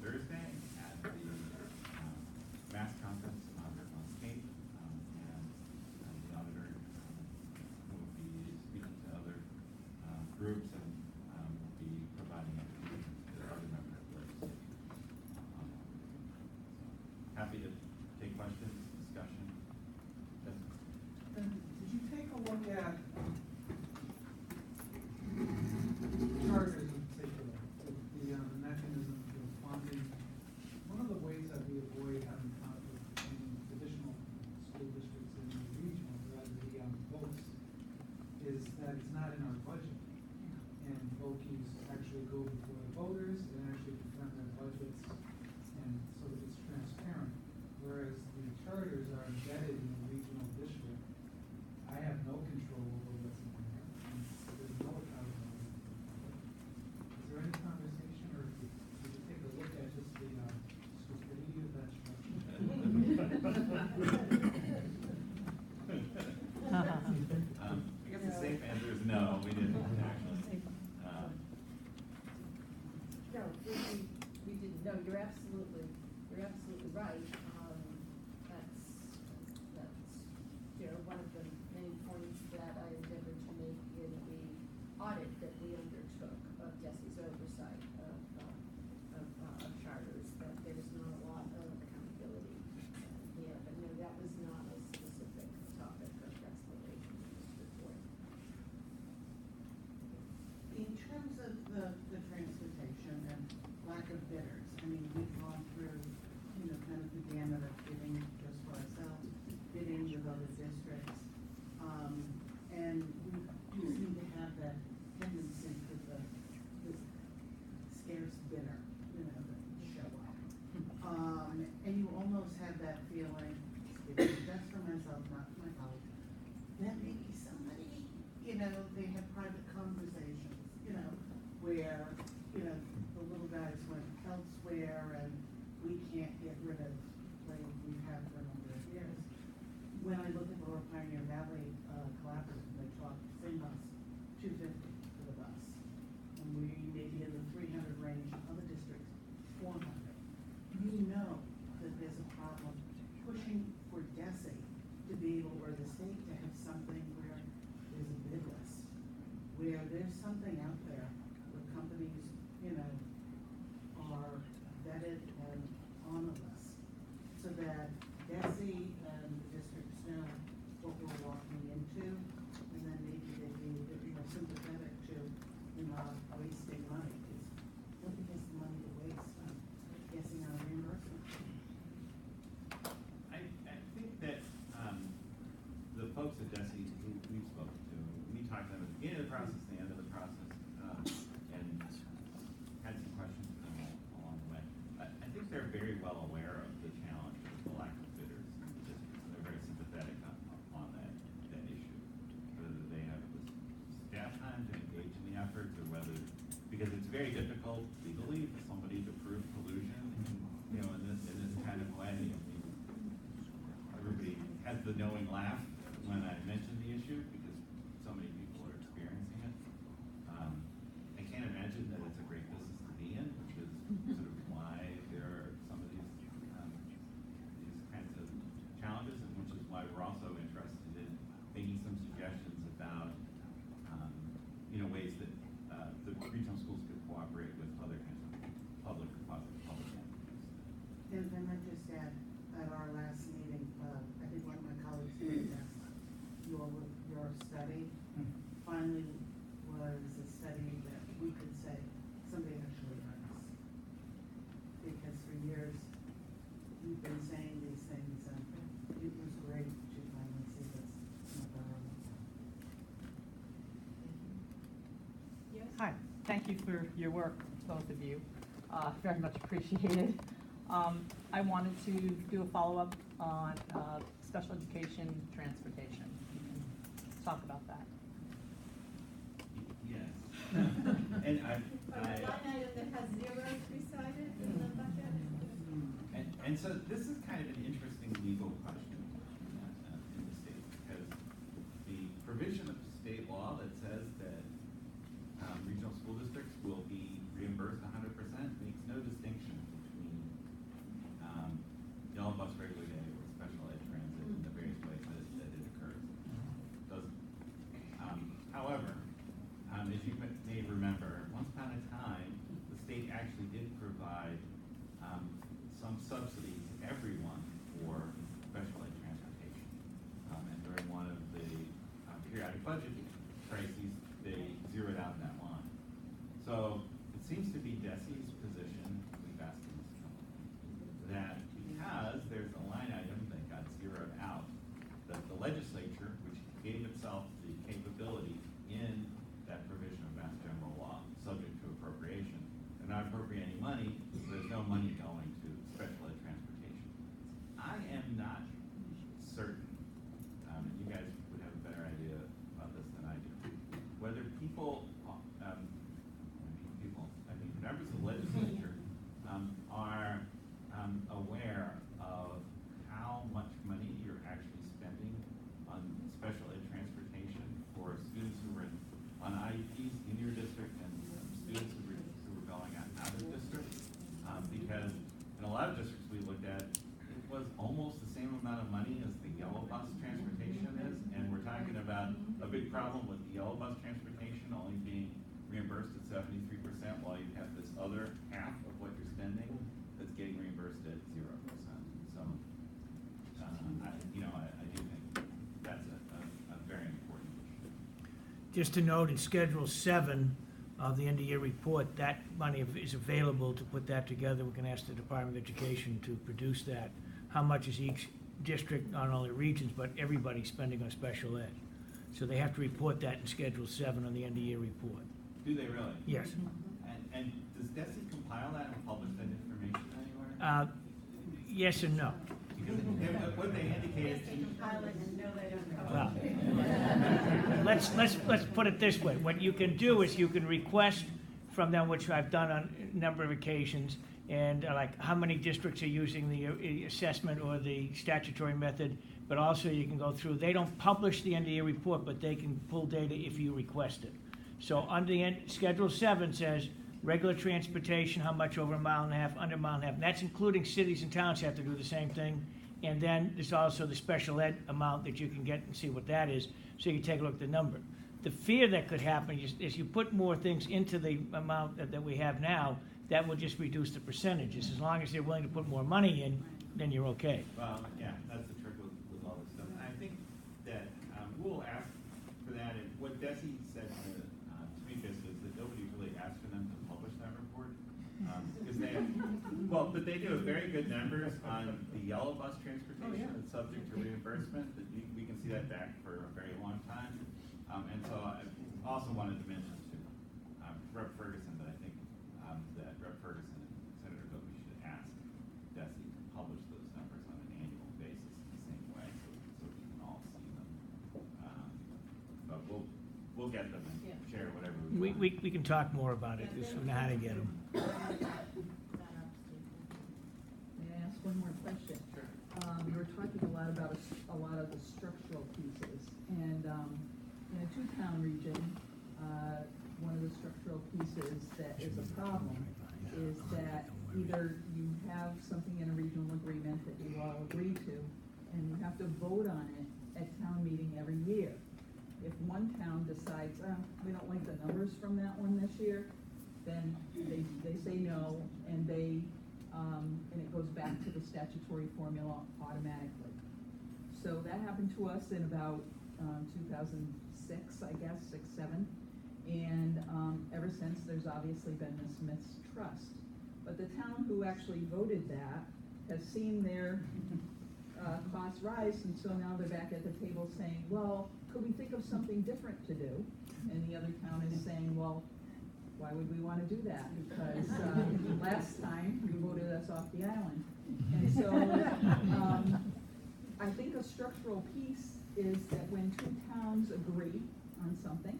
Thursday at the Mass Conference on Cape, and the auditor will be speaking to other groups and will be providing information to other members of the legislature. So happy to take questions, discussion. Yes. And did you take a look at charters in particular, the mechanism for funding? One of the ways that we avoid having conflict between traditional school districts and the regional, rather the votes, is that it's not in our budget. And votes actually go before the voters and actually defend their budgets, and so that it's transparent. Whereas the charters are embedded in the regional district, I have no control over what's in there, and there's no accountability. Is there any conversation, or did you take a look at just the stupidity of that structure? I guess the safe answer is no, we didn't actually. No, we didn't, no, you're absolutely right. That's one of the many points that I endeavored to make in the audit that we undertook of DESI's oversight of charters, that there's not a lot of accountability here, but no, that was not a specific topic of exploration in this report. In terms of the transportation and lack of bidders, I mean, we've gone through, kind of the gamut of bidding just for ourselves, bidding with other districts. And we do seem to have that tendency for the scarce bidder, that show up. And you almost have that feeling, speaking just for myself, not for my colleagues, that maybe somebody, they have private conversations, where, the little guys went elsewhere and we can't get rid of like we've had for a number of years. When I look at Lower Pioneer Valley Collaborative, they talk same bus, $250 for the bus. And we may be in the 300 range, other districts, 400. You know that there's a problem pushing for DESI to be able, or the state to have something where there's a bid list, where there's something out there where companies, are vetted and on the list, so that DESI and the districts know what we're walking into, and then maybe they'd be a bit more sympathetic to, not wasting money, because what is the money to waste on guessing on reimbursement? I think that the folks at DESI who we've spoken to, we talked to them at the beginning of the process, the end of the process, and efforts or whether, because it's very difficult legally for somebody to prove collusion, you know, in this kind of way. I mean, everybody has the knowing laugh when I mention the issue because so many people are experiencing it. I can't imagine that it's a great business to be in, which is sort of why there are some of these kinds of challenges, and which is why we're also interested in making some suggestions about, you know, ways that the regional schools could cooperate with other kinds of public entities. And I just add, at our last meeting, I think one of my colleagues did ask, your study finally was a study that we could say somebody actually heard us. Because for years, you've been saying these things, and it was great to finally see this in the borough. Yes? Hi, thank you for your work, both of you. Very much appreciated. I wanted to do a follow-up on special education transportation. Talk about that. Yes. And But a line item that has zeros beside it in the budget? and so this is kind of an interesting legal question in the state, because the provision of state law that says that regional school districts will be reimbursed 100% makes no distinction between yellow bus regular day or special ed transit in the various places that it occurs. Doesn't. However, as you may remember, once upon a time, the state actually did provide some subsidy to everyone for special ed transportation. And during one of the periodic budget crises, they zeroed out that line. So it seems to be DESI's position, we've asked them this company, that because there's a line item that got zeroed out, that the legislature, which gave itself the capability in that provision of Mass General Law, subject to appropriation, they're not appropriating money, so there's no money going to special ed transportation. I am not certain, and you guys would have a better idea about this than I do, whether people, members of the legislature are aware of how much money you're actually spending on special ed transportation for students who are on IEPs in your district and students who were going out of district. Because in a lot of districts we looked at, it was almost the same amount of money as the yellow bus transportation is, and we're talking about a big problem with the yellow bus transportation only being reimbursed at 73%, while you have this other half of what you're spending that's getting reimbursed at 0%. So, I do think that's a very important issue. Just to note, in Schedule 7 of the end-of-year report, that money is available to put that together. We can ask the Department of Education to produce that. How much is each district, not only regions, but everybody spending on special ed? So they have to report that in Schedule 7 on the end-of-year report. Do they really? Yes. And does DESI compile that and publish that information anywhere? Yes and no. Because what they indicated to Compile it and no, they don't. Well, let's put it this way. What you can do is you can request from them, which I've done on a number of occasions, and like how many districts are using the assessment or the statutory method, but also you can go through. They don't publish the end-of-year report, but they can pull data if you request it. So under the end, Schedule 7 says regular transportation, how much over a mile and a half, under a mile and a half. And that's including cities and towns have to do the same thing. And then there's also the special ed amount that you can get and see what that is. So you can take a look at the number. The fear that could happen is you put more things into the amount that we have now, that will just reduce the percentages. As long as they're willing to put more money in, then you're okay. Well, yeah, that's the trick with all this stuff. And I think that we'll ask for that. And what DESI said to Tamika is that nobody really asked for them to publish that report. Because but they do very good numbers on the yellow bus transportation that's subject to reimbursement. We can see that back for a very long time. And so I also wanted to mention to Rep. Ferguson that I think that Rep. Ferguson and Senator Gopi should ask DESI to publish those numbers on an annual basis in the same way so we can all see them. But we'll we'll get them Yeah. and share whatever We can talk more about it, just we know how to get them. May I ask one more question? Sure. You were talking a lot about a lot of the structural pieces, and in a two-town region, one of the structural pieces that is a problem is that either you have something in a regional agreement that you all agree to, and you have to vote on it at town meeting every year. If one town decides, we don't like the numbers from that one this year, then they say no, and and it goes back to the statutory formula automatically. So that happened to us in about 2006, I guess, 6, 7. And ever since, there's obviously been this mistrust. But the town who actually voted that has seen their costs rise, and so now they're back at the table saying, well, could we think of something different to do? And the other town is saying, well, why would we want to do that? Because last time, you voted us off the island. And so I think a structural piece is that when two towns agree on something,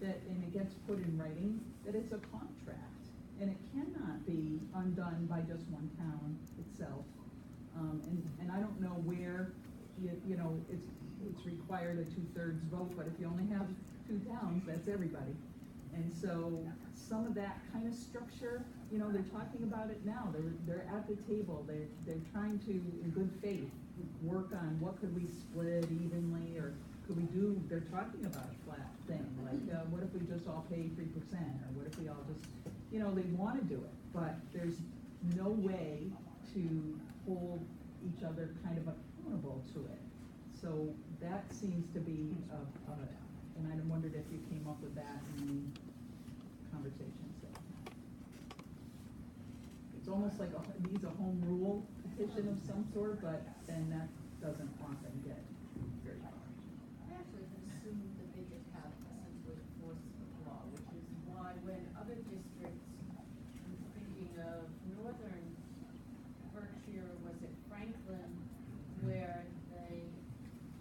and it gets put in writing, that it's a contract. And it cannot be undone by just one town itself. And I don't know where, you know, it's required a 2/3 vote, but if you only have 2 towns, that's everybody. And so some of that kind of structure, you know, they're talking about it now. They're at the table. They're trying to, in good faith, work on what could we split evenly, or could we do, they're talking about a flat thing, like, what if we just all pay 3%, or what if we all just, you know, they want to do it, but there's no way to hold each other kind of accountable to it. So that seems to be and I wondered if you came up with that in the conversations that you had. It's almost like needs a home rule petition of some sort, but then that doesn't often get very far. I actually had assumed that they just have essentially force of law, which is why when other districts, I'm thinking of northern Berkshire, or was it Franklin, where they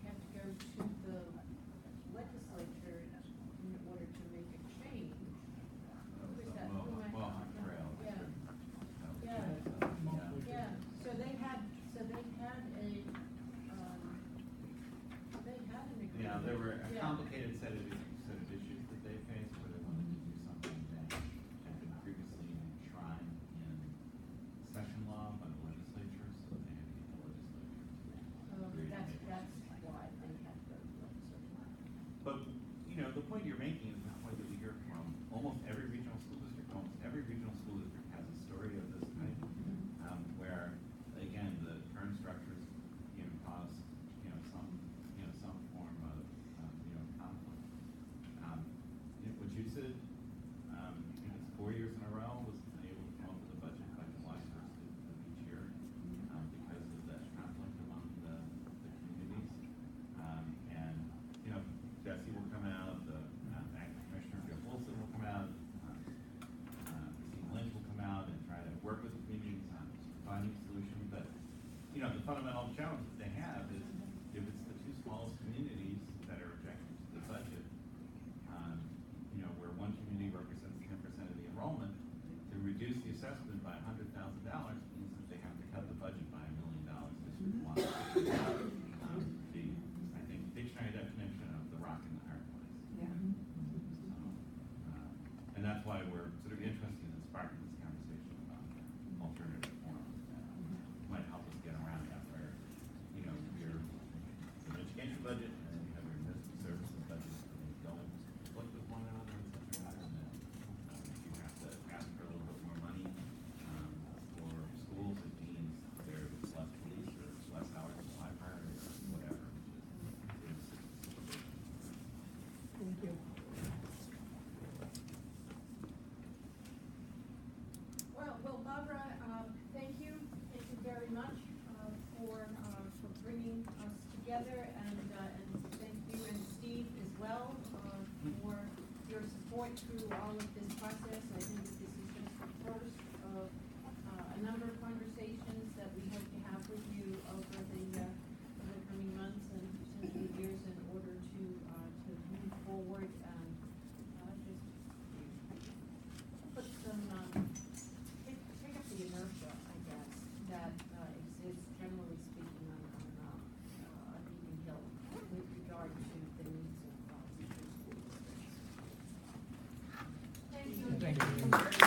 have to go to the legislature in order to make a change. Who is that? Who am I- Well, Trail. Yeah. Yeah. Yeah, so they had a, they had an agreement. Yeah, there were a Yeah. complicated set of issues that they faced where they wanted to do something that had been previously enshrined in session law by the legislature, so they had to get the legislature to agree to make it. That's why they had the legislature. But, you know, the point you're making is the point that we hear from almost every regional school district. Almost every regional school district has a story of this type, where, again, the term structures, you know, cause, some form of, conflict. What you said, it's 4 years in a row, was able to come up with a budget by July 1st of each year, because of that conflict among the communities. And, Jesse will come out, the acting commissioner, Jeff Wilson will come out, Christine Lynch will come out and try to work with the communities on finding solutions. But, the fundamental challenge that they have is if it's the 2 smallest communities that are objecting to the budget, where one community represents 10% of the enrollment, to reduce the assessment by $100,000 means that they have to cut the budget by $1 million district-wide. I think, dictionary definition of the rock in the hard place. Yeah. And that's why we're sort of interested in sparking this conversation about alternative forms that might help us get around that, where, your education budget and then you have your municipal services budget, and they don't conflict with one another, et cetera, and then if you have to ask for a little bit more money for schools, it means there's less police or less hours in the library or whatever, which is Thank you. Well, Barbara, thank you very much for bringing us together, and thank you, and Steve as well, for your support through all of this process. I think that this is just the first of a number of conversations that we hope to have with you over the coming months and potentially years in order to move forward and Very